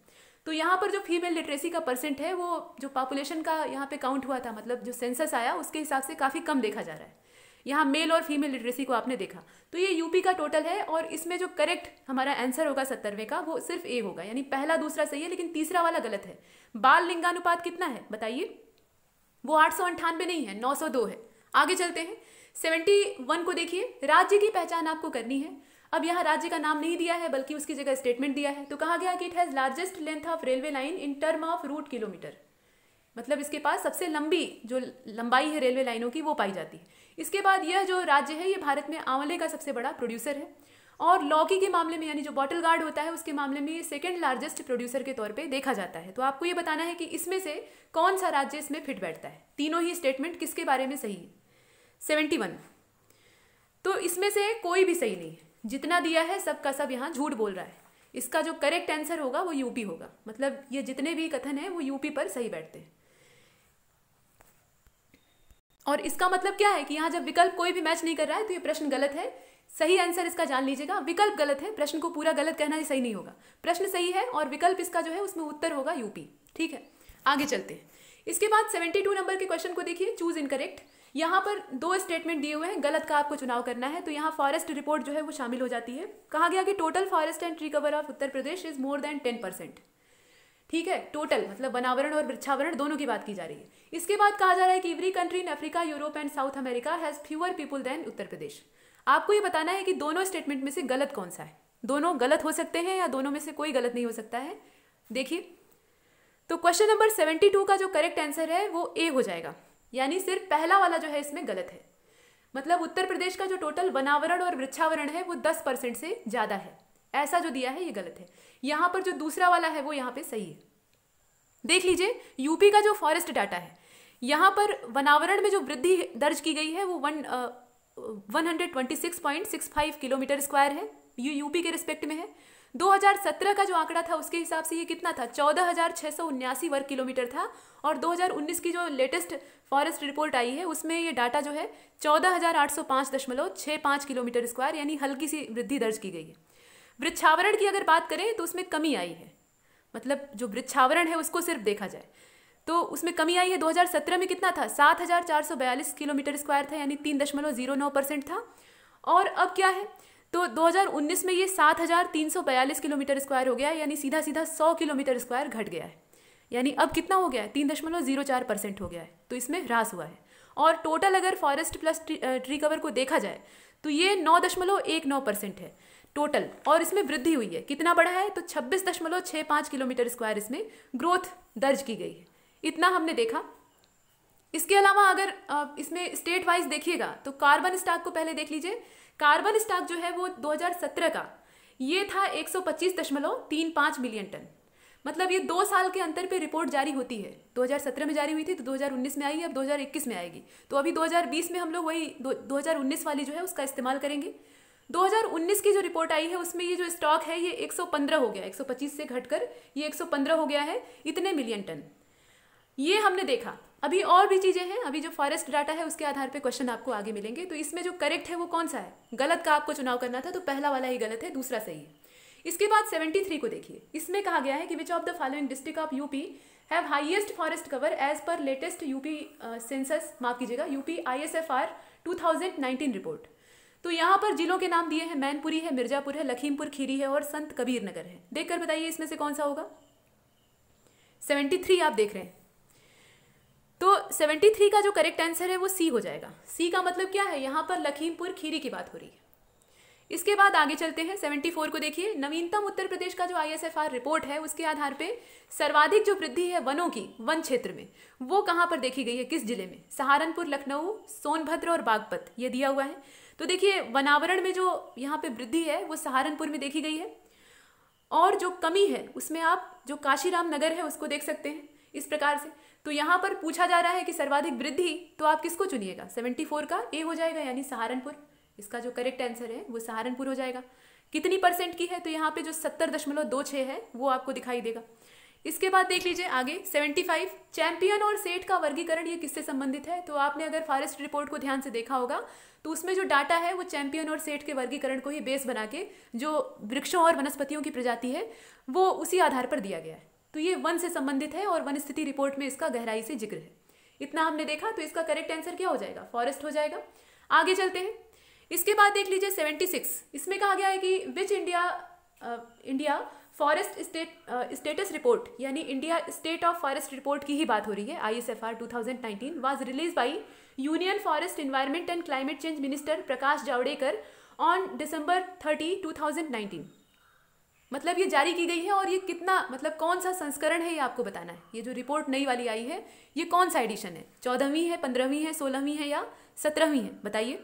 तो यहाँ पर जो फीमेल लिटरेसी का परसेंट है वो जो पॉपुलेशन का यहाँ पे काउंट हुआ था, मतलब जो सेंसस आया उसके हिसाब से काफ़ी कम देखा जा रहा है। यहाँ मेल और फीमेल लिटरेसी को आपने देखा, तो ये यूपी का टोटल है, और इसमें जो करेक्ट हमारा आंसर होगा 70वें का वो सिर्फ ए होगा, यानी पहला दूसरा सही है लेकिन तीसरा वाला गलत है। बाल लिंगानुपात कितना है बताइए? वो 898 नहीं है, 902 है। आगे चलते हैं, 71 को देखिए। राज्य की पहचान आपको करनी है। अब यहाँ राज्य का नाम नहीं दिया है बल्कि उसकी जगह स्टेटमेंट दिया है। तो कहा गया कि it has largest length of railway line in term of route kilometer, मतलब इसके पास सबसे लंबी जो लंबाई है रेलवे लाइनों की वो पाई जाती है। इसके बाद यह जो राज्य है ये भारत में आंवले का सबसे बड़ा प्रोड्यूसर है, और लौकी के मामले में यानी जो बॉटल गार्ड होता है उसके मामले में ये सेकेंड लार्जेस्ट प्रोड्यूसर के तौर पे देखा जाता है। तो आपको ये बताना है कि इसमें से कौन सा राज्य इसमें फिट बैठता है। तीनों ही स्टेटमेंट किसके बारे में सही है? 71। तो इसमें से कोई भी सही नहीं है, जितना दिया है सब का सब यहाँ झूठ बोल रहा है। इसका जो करेक्ट आंसर होगा वो यूपी होगा, मतलब ये जितने भी कथन हैं वो यूपी पर सही बैठते हैं। और इसका मतलब क्या है कि यहाँ जब विकल्प कोई भी मैच नहीं कर रहा है तो ये प्रश्न गलत है। सही आंसर इसका जान लीजिएगा, विकल्प गलत है, प्रश्न को पूरा गलत कहना ही सही नहीं होगा। प्रश्न सही है और विकल्प इसका जो है उसमें उत्तर होगा यूपी। ठीक है, आगे चलते हैं। इसके बाद 72 नंबर के क्वेश्चन को देखिए, चूज इनकरेक्ट। यहाँ पर दो स्टेटमेंट दिए हुए हैं, गलत का आपको चुनाव करना है। तो यहाँ फॉरेस्ट रिपोर्ट जो है वो शामिल हो जाती है। कहा गया कि total forest and tree cover of Uttar Pradesh is more than 10%। ठीक है, टोटल मतलब वनावरण और वृक्षावरण दोनों की बात की जा रही है। इसके बाद कहा जा रहा है कि every country in Africa, Europe and South America has fewer people than Uttar Pradesh. आपको ये बताना है कि दोनों स्टेटमेंट में से गलत कौन सा है। दोनों गलत हो सकते हैं या दोनों में से कोई गलत नहीं हो सकता है। देखिए, तो क्वेश्चन नंबर 72 का जो करेक्ट आंसर है वो ए हो जाएगा, यानी सिर्फ पहला वाला जो है इसमें गलत है। मतलब उत्तर प्रदेश का जो टोटल वनावरण और वृक्षावरण है वो 10% से ज़्यादा है, ऐसा जो दिया है ये गलत है। यहाँ पर जो दूसरा वाला है वो यहाँ पे सही है। देख लीजिए, यूपी का जो फॉरेस्ट डाटा है, यहाँ पर वनावरण में जो वृद्धि दर्ज की गई है वो 126.65 किलोमीटर स्क्वायर है, ये यूपी के रिस्पेक्ट में है। 2017 का जो आंकड़ा था उसके हिसाब से ये कितना था? 14,679 वर्ग किलोमीटर था। और 2019 की जो लेटेस्ट फॉरेस्ट रिपोर्ट आई है उसमें ये डाटा जो है 14,805.65 किलोमीटर स्क्वायर, यानी हल्की सी वृद्धि दर्ज की गई है। वृक्षावरण की अगर बात करें तो उसमें कमी आई है, मतलब जो वृक्षावरण है उसको सिर्फ देखा जाए तो उसमें कमी आई है। 2017 में कितना था? 7,442 किलोमीटर स्क्वायर था, यानी 3.09% था। और अब क्या है? तो 2019 में ये 7,342 किलोमीटर स्क्वायर हो गया, यानी सीधा सीधा 100 किलोमीटर स्क्वायर घट गया है। यानी अब कितना हो गया है? 3.04% हो गया है। तो इसमें ह्रास हुआ है। और टोटल अगर फॉरेस्ट प्लस ट्री कवर को देखा जाए तो ये 9.19% है टोटल, और इसमें वृद्धि हुई है। कितना बढ़ा है? तो 26.65 किलोमीटर स्क्वायर इसमें ग्रोथ दर्ज की गई है। इतना हमने देखा। इसके अलावा अगर इसमें स्टेट वाइज देखिएगा तो कार्बन स्टॉक को पहले देख लीजिए। कार्बन स्टॉक जो है वो 2017 का ये था 125.35 मिलियन टन। मतलब ये 2 साल के अंतर पे रिपोर्ट जारी होती है। 2017 में जारी हुई थी तो 2019 में आई है, अब 2021 में आएगी। तो अभी 2020 में हम लोग वही 2019 वाली जो है उसका इस्तेमाल करेंगे। 2019 की जो रिपोर्ट आई है उसमें ये जो स्टॉक है ये 115 हो गया, 125 से घटकर ये 115 हो गया है, इतने मिलियन टन। ये हमने देखा। अभी और भी चीज़ें हैं, अभी जो फॉरेस्ट डाटा है उसके आधार पे क्वेश्चन आपको आगे मिलेंगे। तो इसमें जो करेक्ट है वो कौन सा है? गलत का आपको चुनाव करना था, तो पहला वाला ही गलत है, दूसरा सही है। इसके बाद 73 को देखिए। इसमें कहा गया है कि which of the following district of UP have highest forest cover as per latest UP census, माफ कीजिएगा, यूपी ISFR 2019 रिपोर्ट। तो यहाँ पर जिलों के नाम दिए हैं, मैनपुरी है, मिर्जापुर है, लखीमपुर खीरी है और संत कबीर नगर है। देखकर बताइए इसमें से कौन सा होगा। 73 आप देख रहे हैं, तो 73 का जो करेक्ट आंसर है वो सी हो जाएगा। सी का मतलब क्या है? यहाँ पर लखीमपुर खीरी की बात हो रही है। इसके बाद आगे चलते हैं। 74 को देखिए। नवीनतम उत्तर प्रदेश का जो ISFR रिपोर्ट है उसके आधार पे सर्वाधिक जो वृद्धि है वनों की, वन क्षेत्र में, वो कहाँ पर देखी गई है, किस जिले में? सहारनपुर, लखनऊ, सोनभद्र और बागपत, ये दिया हुआ है। तो देखिए, वनावरण में जो यहाँ पे वृद्धि है वो सहारनपुर में देखी गई है, और जो कमी है उसमें आप जो काशीराम नगर है उसको देख सकते हैं इस प्रकार से। तो यहाँ पर पूछा जा रहा है कि सर्वाधिक वृद्धि, तो आप किसको चुनिएगा? 74 का ए हो जाएगा, यानी सहारनपुर। इसका जो करेक्ट आंसर है वो सहारनपुर हो जाएगा। कितनी परसेंट की है? तो यहाँ पे जो 70.26 है वो आपको दिखाई देगा। इसके बाद देख लीजिए आगे 75। चैंपियन और सेठ का वर्गीकरण ये किससे संबंधित है? तो आपने अगर फॉरेस्ट रिपोर्ट को ध्यान से देखा होगा तो उसमें जो डाटा है वो चैंपियन और सेठ के वर्गीकरण को ही बेस बना के जो वृक्षों और वनस्पतियों की प्रजाति है वो उसी आधार पर दिया गया है। तो ये वन से संबंधित है और वन स्थिति रिपोर्ट में इसका गहराई से जिक्र है। इतना हमने देखा, तो इसका करेक्ट आंसर क्या हो जाएगा? फॉरेस्ट हो जाएगा। आगे चलते हैं। इसके बाद देख लीजिए 76। इसमें कहा गया है कि which India forest status report, यानी India state of forest report की ही बात हो रही है, ISFR 2019 was released by union forest environment and climate change minister Prakash Javadekar on December 30, 2019। मतलब ये जारी की गई है, और ये कितना, मतलब कौन सा संस्करण है ये आपको बताना है। ये जो रिपोर्ट नई वाली आई है ये कौन सा एडिशन है? 14वीं है, 15वीं है, 16वीं है या 17वीं है? बताइए।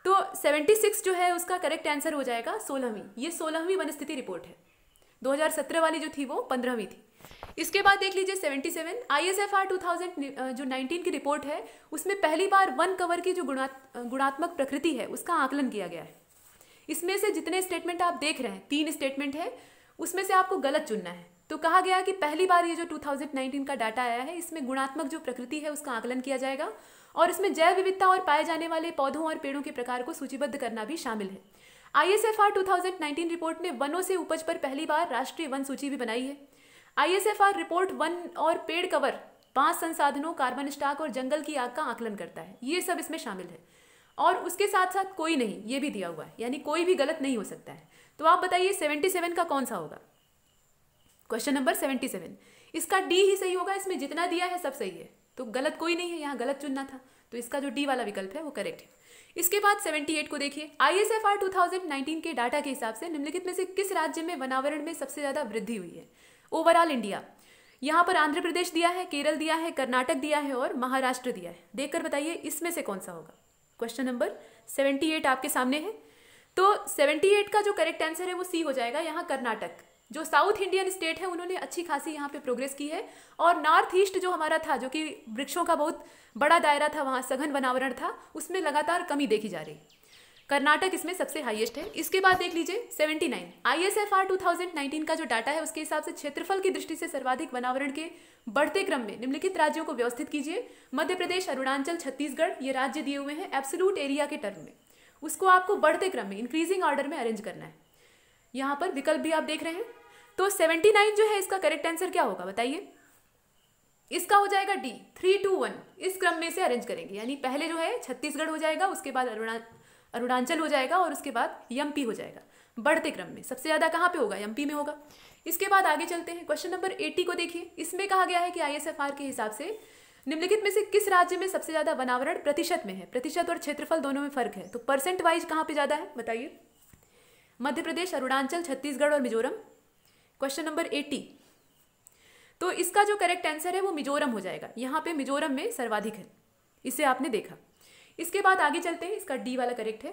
तो 76 जो है उसका करेक्ट आंसर हो जाएगा 16वीं। ये 16वीं वन स्थिति रिपोर्ट है। 2017 वाली जो थी वो 15वीं थी। इसके बाद देख लीजिए 77 ISFR 2019 की रिपोर्ट है, उसमें पहली बार वन कवर की जो गुणात्मक प्रकृति है उसका आकलन किया गया है। इसमें से जितने स्टेटमेंट आप देख रहे हैं, 3 स्टेटमेंट है, उसमें से आपको गलत चुनना है। तो कहा गया कि पहली बार ये जो 2019 का डाटा आया है इसमें गुणात्मक जो प्रकृति है उसका आकलन किया जाएगा और इसमें जैव विविधता और पाए जाने वाले पौधों और पेड़ों के प्रकार को सूचीबद्ध करना भी शामिल है। ISFR 2019 रिपोर्ट ने वनों से उपज पर पहली बार राष्ट्रीय वन सूची भी बनाई है। ISFR रिपोर्ट वन और पेड़ कवर, बांस संसाधनों, कार्बन स्टॉक और जंगल की आग का आकलन करता है। ये सब इसमें शामिल है और उसके साथ साथ कोई नहीं, ये भी दिया हुआ है, यानी कोई भी गलत नहीं हो सकता है। तो आप बताइए 77 का कौन सा होगा? क्वेश्चन नंबर 77, इसका डी ही सही होगा। इसमें जितना दिया है सब सही है, तो गलत कोई नहीं है, यहाँ गलत चुनना था, तो इसका जो डी वाला विकल्प है वो करेक्ट है। इसके बाद 78 को देखिए। ISFR 2019 के डाटा के हिसाब से निम्नलिखित में से किस राज्य में वनावरण में सबसे ज्यादा वृद्धि हुई है? Overall India. यहाँ पर आंध्र प्रदेश दिया है, केरल दिया है, कर्नाटक दिया है और महाराष्ट्र दिया है। देखकर बताइए इसमें से कौन सा होगा। क्वेश्चन नंबर 78 आपके सामने है। तो 78 का जो करेक्ट आंसर है वो सी हो जाएगा। यहाँ कर्नाटक, जो साउथ इंडियन स्टेट है, उन्होंने अच्छी खासी यहाँ पे प्रोग्रेस की है। और नॉर्थ ईस्ट जो हमारा था, जो कि वृक्षों का बहुत बड़ा दायरा था, वहाँ सघन वनावरण था, उसमें लगातार कमी देखी जा रही। कर्नाटक इसमें सबसे हाईएस्ट है। इसके बाद देख लीजिए 79 ISFR 2019 का जो डाटा है उसके हिसाब से क्षेत्रफल की दृष्टि से सर्वाधिक वनावरण के बढ़ते क्रम में निम्नलिखित राज्यों को व्यवस्थित कीजिए। मध्य प्रदेश, अरुणाचल, छत्तीसगढ़, ये राज्य दिए हुए हैं एब्सोल्यूट एरिया के टर्म में। उसको आपको बढ़ते क्रम में, इंक्रीजिंग ऑर्डर में अरेंज करना है। यहाँ पर विकल्प भी आप देख रहे हैं। तो 79 जो है इसका करेक्ट आंसर क्या होगा बताइए? इसका हो जाएगा डी, 3, 2, 1, इस क्रम में से अरेंज करेंगे। यानी पहले जो है छत्तीसगढ़ हो जाएगा, उसके बाद अरुणाचल हो जाएगा और उसके बाद एमपी हो जाएगा। बढ़ते क्रम में सबसे ज्यादा कहाँ पे होगा? एमपी में होगा। इसके बाद आगे चलते हैं। क्वेश्चन नंबर 80 को देखिए। इसमें कहा गया है कि ISFR के हिसाब से निम्नलिखित में से किस राज्य में सबसे ज्यादा वनावरण प्रतिशत में है? प्रतिशत और क्षेत्रफल दोनों में फर्क है, तो परसेंट वाइज कहाँ पे ज्यादा है बताइए? मध्य प्रदेश, अरुणाचल, छत्तीसगढ़ और मिजोरम। क्वेश्चन नंबर 80, तो इसका जो करेक्ट आंसर है वो मिजोरम हो जाएगा। यहाँ पे मिजोरम में सर्वाधिक है, इसे आपने देखा। इसके बाद आगे चलते हैं। इसका डी वाला करेक्ट है।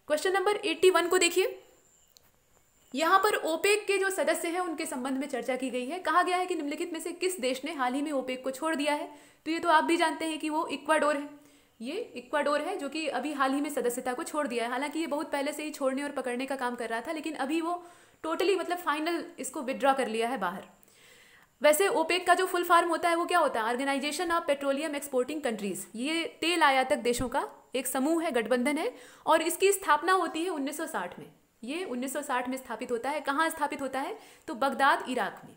क्वेश्चन नंबर 81 को देखिए। यहाँ पर ओपेक के जो सदस्य हैं उनके संबंध में चर्चा की गई है। कहा गया है कि निम्नलिखित में से किस देश ने हाल ही में ओपेक को छोड़ दिया है? तो ये तो आप भी जानते हैं कि वो इक्वाडोर है। ये इक्वाडोर है जो कि अभी हाल ही में सदस्यता को छोड़ दिया है। हालांकि ये बहुत पहले से ही छोड़ने और पकड़ने का काम कर रहा था, लेकिन अभी वो टोटली मतलब फाइनल इसको विदड्रॉ कर लिया है बाहर। वैसे ओपेक का जो फुल फॉर्म होता है वो क्या होता है? Organisation of petroleum exporting countries. ये तेल आयातक देशों का एक समूह है, गठबंधन है, और इसकी स्थापना होती है 1960 में। ये 1960 में स्थापित होता है। कहाँ स्थापित होता है? तो बगदाद, इराक में।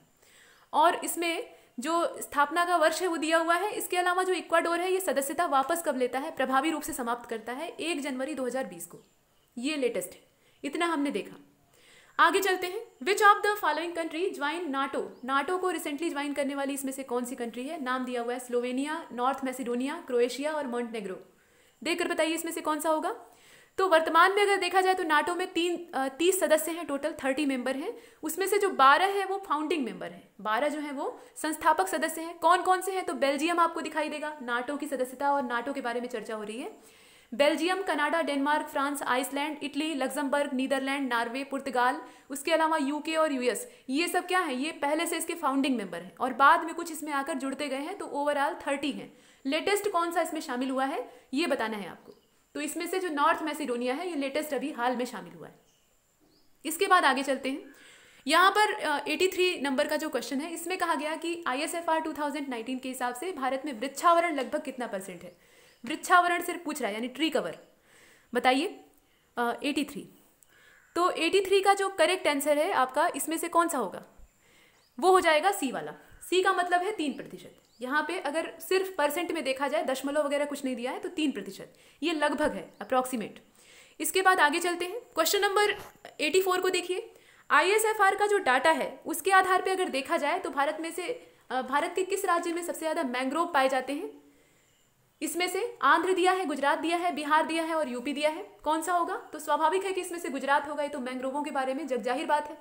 और इसमें जो स्थापना का वर्ष है वो दिया हुआ है। इसके अलावा जो इक्वाडोर है ये सदस्यता वापस कब लेता है? प्रभावी रूप से समाप्त करता है 1 जनवरी 2020 को। ये लेटेस्ट है। इतना हमने देखा। आगे चलते हैं। विच of the following country join NATO? NATO को रिसेंटली ज्वाइन करने वाली इसमें से कौन सी कंट्री है? नाम दिया हुआ है स्लोवेनिया, नॉर्थ मैसिडोनिया, क्रोएशिया और मॉन्टेनेग्रो। देखकर बताइए इसमें से कौन सा होगा। तो वर्तमान में अगर देखा जाए तो नाटो में 30 सदस्य हैं, टोटल 30 मेंबर हैं। उसमें से जो 12 है वो फाउंडिंग मेंबर हैं, 12 जो है वो संस्थापक सदस्य हैं। कौन कौन से हैं? तो बेल्जियम आपको दिखाई देगा। नाटो की सदस्यता और नाटो के बारे में चर्चा हो रही है। Belgium, Canada, Denmark, France, Iceland, Italy, Luxembourg, Netherlands, Norway, पुर्तगाल, उसके अलावा यूके और यूएस। ये सब क्या है? ये पहले से इसके फाउंडिंग मेंबर हैं और बाद में कुछ इसमें आकर जुड़ते गए हैं, तो ओवरऑल 30 हैं। लेटेस्ट कौन सा इसमें शामिल हुआ है ये बताना है आपको। तो इसमें से जो नॉर्थ मैसिडोनिया है ये लेटेस्ट अभी हाल में शामिल हुआ है। इसके बाद आगे चलते हैं। यहाँ पर 83 नंबर का जो क्वेश्चन है इसमें कहा गया कि ISFR 2019 के हिसाब से भारत में वृक्षावरण लगभग कितना % है? वृक्षावरण सिर्फ पूछ रहा है, यानी ट्री कवर। बताइए 83। तो 83 का जो करेक्ट आंसर है आपका इसमें से कौन सा होगा? वो हो जाएगा सी वाला। सी का मतलब है 3%। यहाँ पे अगर सिर्फ परसेंट में देखा जाए, दशमलव वगैरह कुछ नहीं दिया है, तो 3%। ये लगभग है, अप्रॉक्सीमेट। इसके बाद आगे चलते हैं। क्वेश्चन नंबर 84 को देखिए। ISFR का जो डाटा है उसके आधार पे अगर देखा जाए तो भारत के किस राज्य में सबसे ज़्यादा मैंग्रोव पाए जाते हैं? इसमें से आंध्र दिया है, गुजरात दिया है, बिहार दिया है और यूपी दिया है। कौन सा होगा? तो स्वाभाविक है कि इसमें से गुजरात होगा, ये तो मैंग्रोवों के बारे में जगजाहिर बात है।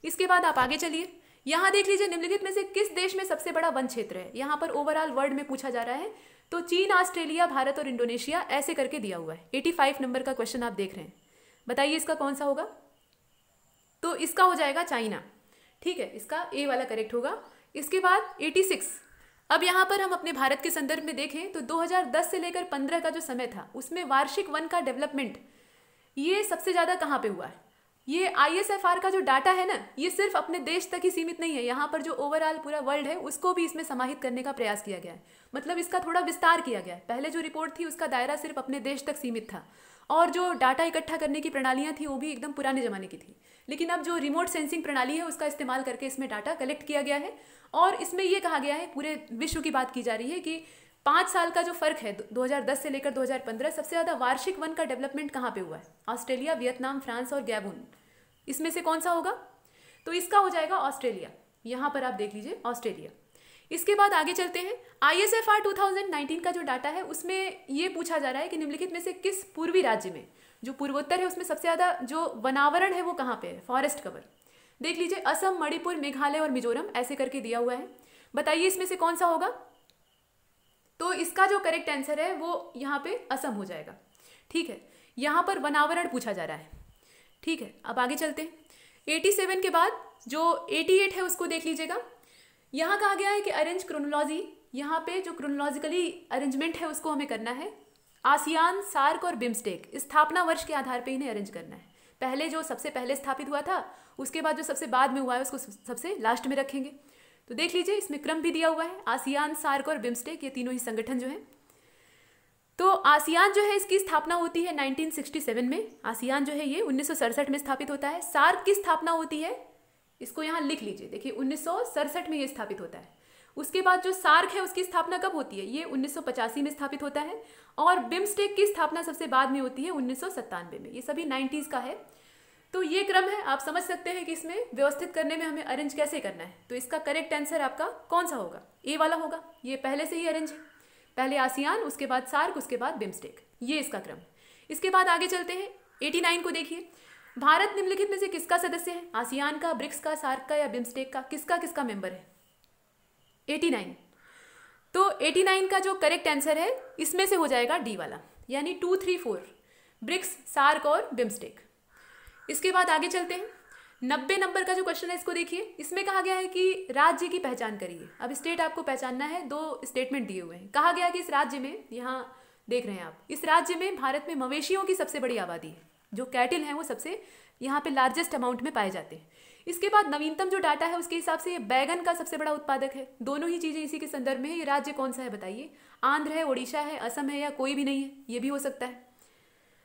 इसके बाद आप आगे चलिए। यहाँ देख लीजिए निम्नलिखित में से किस देश में सबसे बड़ा वन क्षेत्र है? यहाँ पर ओवरऑल वर्ल्ड में पूछा जा रहा है। तो चीन, ऑस्ट्रेलिया, भारत और इंडोनेशिया ऐसे करके दिया हुआ है। 85 नंबर का क्वेश्चन आप देख रहे हैं, बताइए इसका कौन सा होगा। तो इसका हो जाएगा चाइना, ठीक है, इसका ए वाला करेक्ट होगा। इसके बाद 86, अब यहाँ पर हम अपने भारत के संदर्भ में देखें तो 2010 से लेकर 15 का जो समय था उसमें वार्षिक वन का डेवलपमेंट ये सबसे ज़्यादा कहाँ पे हुआ है। ये ISFR का जो डाटा है ना, ये सिर्फ अपने देश तक ही सीमित नहीं है, यहाँ पर जो ओवरऑल पूरा वर्ल्ड है उसको भी इसमें समाहित करने का प्रयास किया गया है। मतलब इसका थोड़ा विस्तार किया गया है। पहले जो रिपोर्ट थी उसका दायरा सिर्फ अपने देश तक सीमित था और जो डाटा इकट्ठा करने की प्रणालियाँ थी वो भी एकदम पुराने ज़माने की थी। लेकिन अब जो रिमोट सेंसिंग प्रणाली है उसका इस्तेमाल करके इसमें डाटा कलेक्ट किया गया है और इसमें ये कहा गया है, पूरे विश्व की बात की जा रही है कि 5 साल का जो फर्क है 2010 से लेकर 2015, सबसे ज़्यादा वार्षिक वन का डेवलपमेंट कहाँ पे हुआ है? ऑस्ट्रेलिया, वियतनाम, फ्रांस और गैबून, इसमें से कौन सा होगा? तो इसका हो जाएगा ऑस्ट्रेलिया। यहाँ पर आप देख लीजिए ऑस्ट्रेलिया। इसके बाद आगे चलते हैं। ISFR 2019 का जो डाटा है उसमें ये पूछा जा रहा है कि निम्नलिखित में से किस पूर्वी राज्य में, जो पूर्वोत्तर है उसमें सबसे ज़्यादा जो वनावरण है वो कहाँ पे है, फॉरेस्ट कवर। देख लीजिए असम, मणिपुर, मेघालय और मिजोरम ऐसे करके दिया हुआ है। बताइए इसमें से कौन सा होगा? तो इसका जो करेक्ट आंसर है वो यहाँ पे असम हो जाएगा, ठीक है। यहाँ पर वनावरण पूछा जा रहा है, ठीक है। अब आगे चलते हैं। 87 के बाद जो 88 है उसको देख लीजिएगा। यहाँ कहा गया है कि अरेंज क्रोनोलॉजी, यहाँ पे जो क्रोनोलॉजिकली अरेंजमेंट है उसको हमें करना है। आसियान, सार्क और बिम्स्टेक स्थापना वर्ष के आधार पे इन्हें अरेंज करना है। पहले जो सबसे पहले स्थापित हुआ था, उसके बाद जो सबसे बाद में हुआ है उसको सबसे लास्ट में रखेंगे। तो देख लीजिए इसमें क्रम भी दिया हुआ है। आसियान, सार्क और बिम्स्टेक ये तीनों ही संगठन जो हैं। तो आसियान जो है इसकी स्थापना होती है 1967 में। आसियान जो है ये 1967 में स्थापित होता है। सार्क की स्थापना होती है, इसको यहाँ लिख लीजिए, देखिए 1967 में ये स्थापित होता है। उसके बाद जो सार्क है उसकी स्थापना कब होती है? ये 1985 में स्थापित होता है। और बिम्स्टेक की स्थापना सबसे बाद में होती है 1997 में। ये सभी 90s का है। तो ये क्रम है, आप समझ सकते हैं कि इसमें व्यवस्थित करने में हमें अरेंज कैसे करना है। तो इसका करेक्ट आंसर आपका कौन सा होगा? ए वाला होगा। ये पहले से ही अरेंज है, पहले आसियान, उसके बाद सार्क, उसके बाद बिम्स्टेक, ये इसका क्रम। इसके बाद आगे चलते हैं। 89 को देखिए। भारत निम्नलिखित में से किसका सदस्य है? आसियान का, ब्रिक्स का, सार्क का या बिम्स्टेक का? किसका किसका मेंबर है? 89। तो 89 का जो करेक्ट आंसर है इसमें से हो जाएगा डी वाला, यानी 2, 3, 4, ब्रिक्स, सार्क और बिम्स्टेक। इसके बाद आगे चलते हैं। 90 नंबर का जो क्वेश्चन है इसको देखिए। इसमें कहा गया है कि राज्य की पहचान करिए। अब स्टेट आपको पहचानना है, 2 स्टेटमेंट दिए हुए हैं। कहा गया कि इस राज्य में, यहाँ देख रहे हैं आप, इस राज्य में भारत में मवेशियों की सबसे बड़ी आबादी है। जो कैटिल हैं वो सबसे यहाँ पे लार्जेस्ट अमाउंट में पाए जाते हैं। इसके बाद नवीनतम जो डाटा है उसके हिसाब से ये बैगन का सबसे बड़ा उत्पादक है। दोनों ही चीज़ें इसी के संदर्भ में है। ये राज्य कौन सा है बताइए? आंध्र है, उड़ीसा है, असम है या कोई भी नहीं है? ये भी हो सकता है।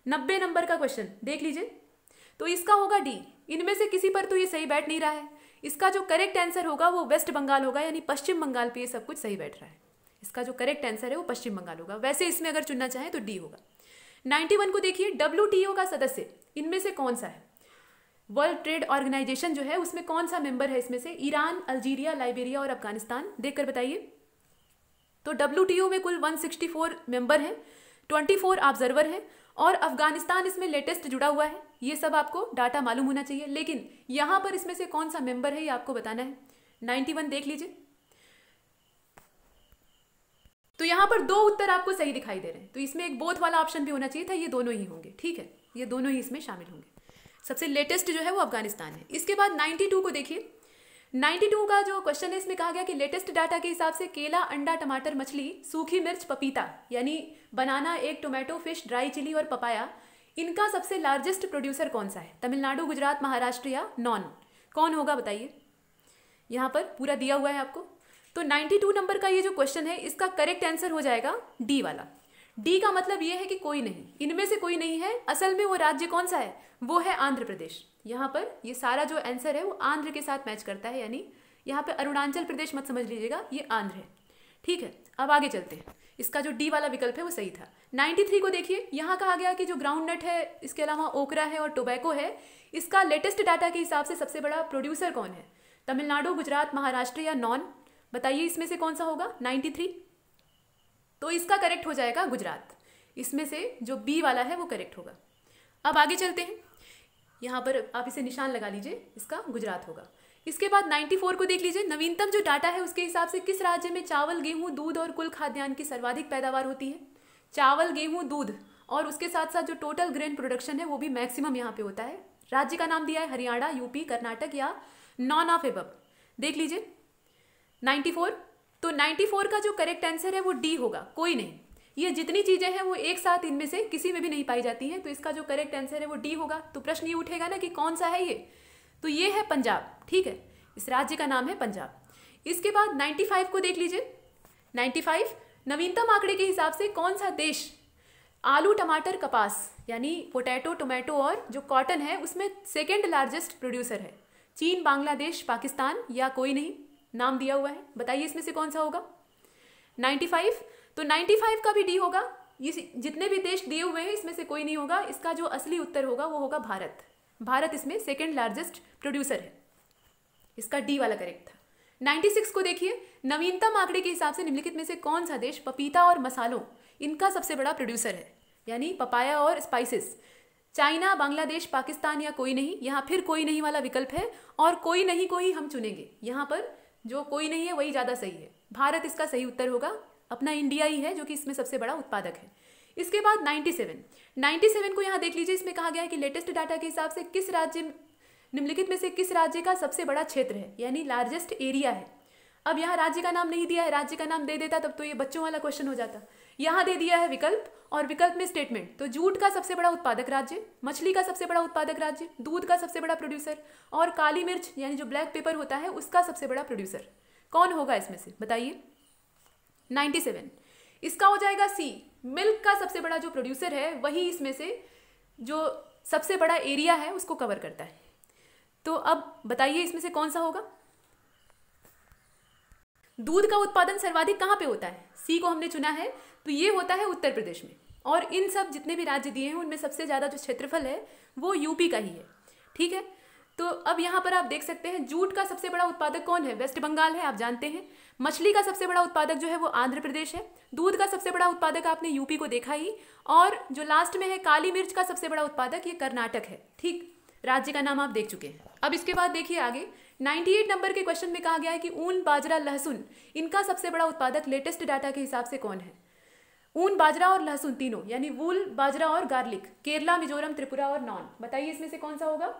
90 नंबर का क्वेश्चन देख लीजिए। तो इसका होगा डी। इनमें से किसी पर तो ये सही बैठ नहीं रहा है। इसका जो करेक्ट आंसर होगा वो वेस्ट बंगाल होगा, यानी पश्चिम बंगाल पे ये सब कुछ सही बैठ रहा है। इसका जो करेक्ट आंसर है वो पश्चिम बंगाल होगा। वैसे इसमें अगर चुनना चाहे तो डी होगा। 91 को देखिए। WTO का सदस्य इनमें से कौन सा है? वर्ल्ड ट्रेड ऑर्गेनाइजेशन जो है उसमें कौन सा मेंबर है इसमें से? ईरान, अल्जीरिया, लाइबेरिया और अफगानिस्तान। देखकर बताइए। तो WTO में कुल 164 मेंबर हैं, 24 ऑब्जर्वर हैं और अफगानिस्तान इसमें लेटेस्ट जुड़ा हुआ है। ये सब आपको डाटा मालूम होना चाहिए, लेकिन यहाँ पर इसमें से कौन सा मेंबर है ये आपको बताना है। 91 देख लीजिए। तो यहाँ पर 2 उत्तर आपको सही दिखाई दे रहे हैं, तो इसमें एक बोथ वाला ऑप्शन भी होना चाहिए था। ये दोनों ही होंगे, ठीक है, ये दोनों ही इसमें शामिल होंगे। सबसे लेटेस्ट जो है वो अफगानिस्तान है। इसके बाद 92 को देखिए। 92 का जो क्वेश्चन है इसमें कहा गया कि लेटेस्ट डाटा के हिसाब से केला, अंडा, टमाटर, मछली, सूखी मिर्च, पपीता यानी banana, egg, tomato, fish, dry chilli और पपाया, इनका सबसे लार्जेस्ट प्रोड्यूसर कौन सा है? तमिलनाडु, गुजरात, महाराष्ट्र या नॉन? कौन होगा बताइए। यहाँ पर पूरा दिया हुआ है आपको। तो 92 नंबर का ये जो क्वेश्चन है इसका करेक्ट आंसर हो जाएगा डी वाला। डी का मतलब ये है कि कोई नहीं, इनमें से कोई नहीं है। असल में वो राज्य कौन सा है? वो है आंध्र प्रदेश। यहाँ पर ये सारा जो आंसर है वो आंध्र के साथ मैच करता है, यानी यहाँ पे अरुणाचल प्रदेश मत समझ लीजिएगा, ये आंध्र है, ठीक है। अब आगे चलते हैं। इसका जो डी वाला विकल्प है वो सही था। 93 को देखिए। यहाँ कहा गया कि जो ग्राउंड नट है, इसके अलावा ओकरा है और टोबैको है, इसका लेटेस्ट डाटा के हिसाब से सबसे बड़ा प्रोड्यूसर कौन है? तमिलनाडु, गुजरात, महाराष्ट्र या नॉन? बताइए इसमें से कौन सा होगा। 93। तो इसका करेक्ट हो जाएगा गुजरात। इसमें से जो बी वाला है वो करेक्ट होगा। अब आगे चलते हैं। यहाँ पर आप इसे निशान लगा लीजिए, इसका गुजरात होगा। इसके बाद 94 को देख लीजिए। नवीनतम जो डाटा है उसके हिसाब से किस राज्य में चावल, गेहूं, दूध और कुल खाद्यान्न की सर्वाधिक पैदावार होती है? चावल, गेहूं, दूध और उसके साथ साथ जो टोटल ग्रेन प्रोडक्शन है वो भी मैक्सिमम यहाँ पे होता है। राज्य का नाम दिया है हरियाणा, यूपी, कर्नाटक या नॉन ऑफ एबव। देख लीजिए 94। तो 94 का जो करेक्ट आंसर है वो डी होगा, कोई नहीं। ये जितनी चीजें हैं वो एक साथ इनमें से किसी में भी नहीं पाई जाती हैं, तो इसका जो करेक्ट आंसर है वो डी होगा। तो प्रश्न ये उठेगा ना कि कौन सा है ये, तो ये है पंजाब। ठीक है, इस राज्य का नाम है पंजाब। इसके बाद 95 को देख लीजिए। 95 नवीनतम आंकड़े के हिसाब से कौन सा देश आलू, टमाटर, कपास यानी पोटैटो, टोमेटो और जो कॉटन है उसमें सेकेंड लार्जेस्ट प्रोड्यूसर है? चीन, बांग्लादेश, पाकिस्तान या कोई नहीं, नाम दिया हुआ है, बताइए इसमें से कौन सा होगा? 95। तो 95 का भी डी होगा। ये जितने भी देश दिए हुए हैं इसमें से कोई नहीं होगा। इसका जो असली उत्तर होगा वो होगा भारत। भारत इसमें सेकेंड लार्जेस्ट प्रोड्यूसर है, इसका डी वाला करेक्ट था। 96 को देखिए। नवीनतम आंकड़े के हिसाब से निम्नलिखित में से कौन सा देश पपीता और मसालों इनका सबसे बड़ा प्रोड्यूसर है? यानी पपाया और स्पाइसेस। चाइना, बांग्लादेश, पाकिस्तान या कोई नहीं। यहाँ फिर कोई नहीं वाला विकल्प है और कोई नहीं को ही हम चुनेंगे। यहाँ पर जो कोई नहीं है वही ज़्यादा सही है। भारत इसका सही उत्तर होगा। अपना इंडिया ही है जो कि इसमें सबसे बड़ा उत्पादक है। इसके बाद 97 को यहाँ देख लीजिए। इसमें कहा गया है कि लेटेस्ट डाटा के हिसाब से किस राज्य, निम्नलिखित में से किस राज्य का सबसे बड़ा क्षेत्र है, यानी लार्जेस्ट एरिया है। अब यहाँ राज्य का नाम नहीं दिया है, राज्य का नाम दे देता तब तो ये बच्चों वाला क्वेश्चन हो जाता। यहाँ दे दिया है विकल्प और विकल्प में स्टेटमेंट। तो जूट का सबसे बड़ा उत्पादक राज्य, मछली का सबसे बड़ा उत्पादक राज्य, दूध का सबसे बड़ा प्रोड्यूसर और काली मिर्च यानी जो ब्लैक पेपर होता है उसका सबसे बड़ा प्रोड्यूसर कौन होगा इसमें से, बताइए। 97 इसका हो जाएगा सी। मिल्क का सबसे बड़ा जो प्रोड्यूसर है वही इसमें से जो सबसे बड़ा एरिया है उसको कवर करता है। तो अब बताइए इसमें से कौन सा होगा? दूध का उत्पादन सर्वाधिक कहाँ पे होता है? सी को हमने चुना है, तो ये होता है उत्तर प्रदेश में। और इन सब जितने भी राज्य दिए हैं उनमें सबसे ज़्यादा जो क्षेत्रफल है वो यूपी का ही है। ठीक है, तो अब यहाँ पर आप देख सकते हैं जूट का सबसे बड़ा उत्पादक कौन है? वेस्ट बंगाल है, आप जानते हैं। मछली का सबसे बड़ा उत्पादक जो है वो आंध्र प्रदेश है। दूध का सबसे बड़ा उत्पादक आपने यूपी को देखा ही। और जो लास्ट में है काली मिर्च का सबसे बड़ा उत्पादक ये कर्नाटक है। ठीक, राज्य का नाम आप देख चुके हैं। अब इसके बाद देखिए आगे 98 नंबर के क्वेश्चन में कहा गया है कि ऊन, बाजरा, लहसुन इनका सबसे बड़ा उत्पादक लेटेस्ट डाटा के हिसाब से कौन है? ऊन, बाजरा और लहसुन तीनों यानी वूल, बाजरा और गार्लिक, केरला, मिजोरम, त्रिपुरा और नॉन, बताइए इसमें से कौन सा होगा?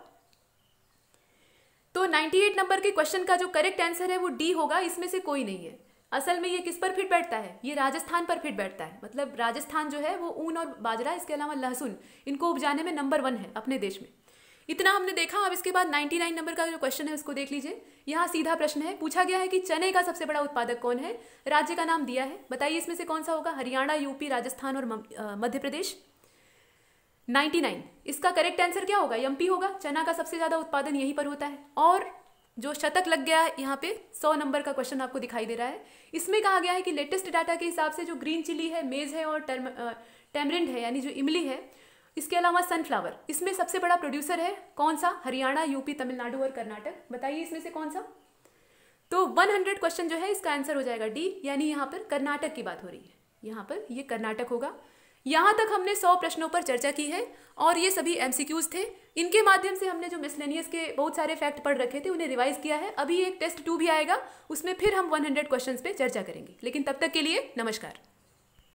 तो 98 नंबर के क्वेश्चन का जो करेक्ट आंसर है वो डी होगा। इसमें से कोई नहीं है। असल में ये किस पर फिट बैठता है? ये राजस्थान पर फिट बैठता है। मतलब राजस्थान जो है वो ऊन और बाजरा इसके अलावा लहसुन इनको उपजाने में नंबर 1 है अपने देश में। इतना हमने देखा। अब इसके बाद 99 नंबर का जो क्वेश्चन है उसको देख लीजिए। यहाँ सीधा प्रश्न है, पूछा गया है कि चने का सबसे बड़ा उत्पादक कौन है? राज्य का नाम दिया है, बताइए इसमें से कौन सा होगा? हरियाणा, यूपी, राजस्थान और मध्य प्रदेश। 99 इसका करेक्ट आंसर क्या होगा? एमपी होगा। चना का सबसे ज़्यादा उत्पादन यहीं पर होता है। और जो शतक लग गया है यहाँ पे 100 नंबर का क्वेश्चन आपको दिखाई दे रहा है। इसमें कहा गया है कि लेटेस्ट डाटा के हिसाब से जो ग्रीन चिली है, मेज़ है और टैमरिंड है यानी जो इमली है, इसके अलावा सनफ्लावर, इसमें सबसे बड़ा प्रोड्यूसर है कौन सा? हरियाणा, यूपी, तमिलनाडु और कर्नाटक, बताइए इसमें से कौन सा? तो 100 क्वेश्चन जो है इसका आंसर हो जाएगा डी, यानी यहाँ पर कर्नाटक की बात हो रही है। यहाँ पर ये कर्नाटक होगा। यहाँ तक हमने 100 प्रश्नों पर चर्चा की है और ये सभी एमसीक्यूज थे। इनके माध्यम से हमने जो मिसलेनियस के बहुत सारे फैक्ट पढ़ रखे थे उन्हें रिवाइज किया है। अभी एक टेस्ट 2 भी आएगा, उसमें फिर हम 100 क्वेश्चंस पे चर्चा करेंगे। लेकिन तब तक के लिए नमस्कार।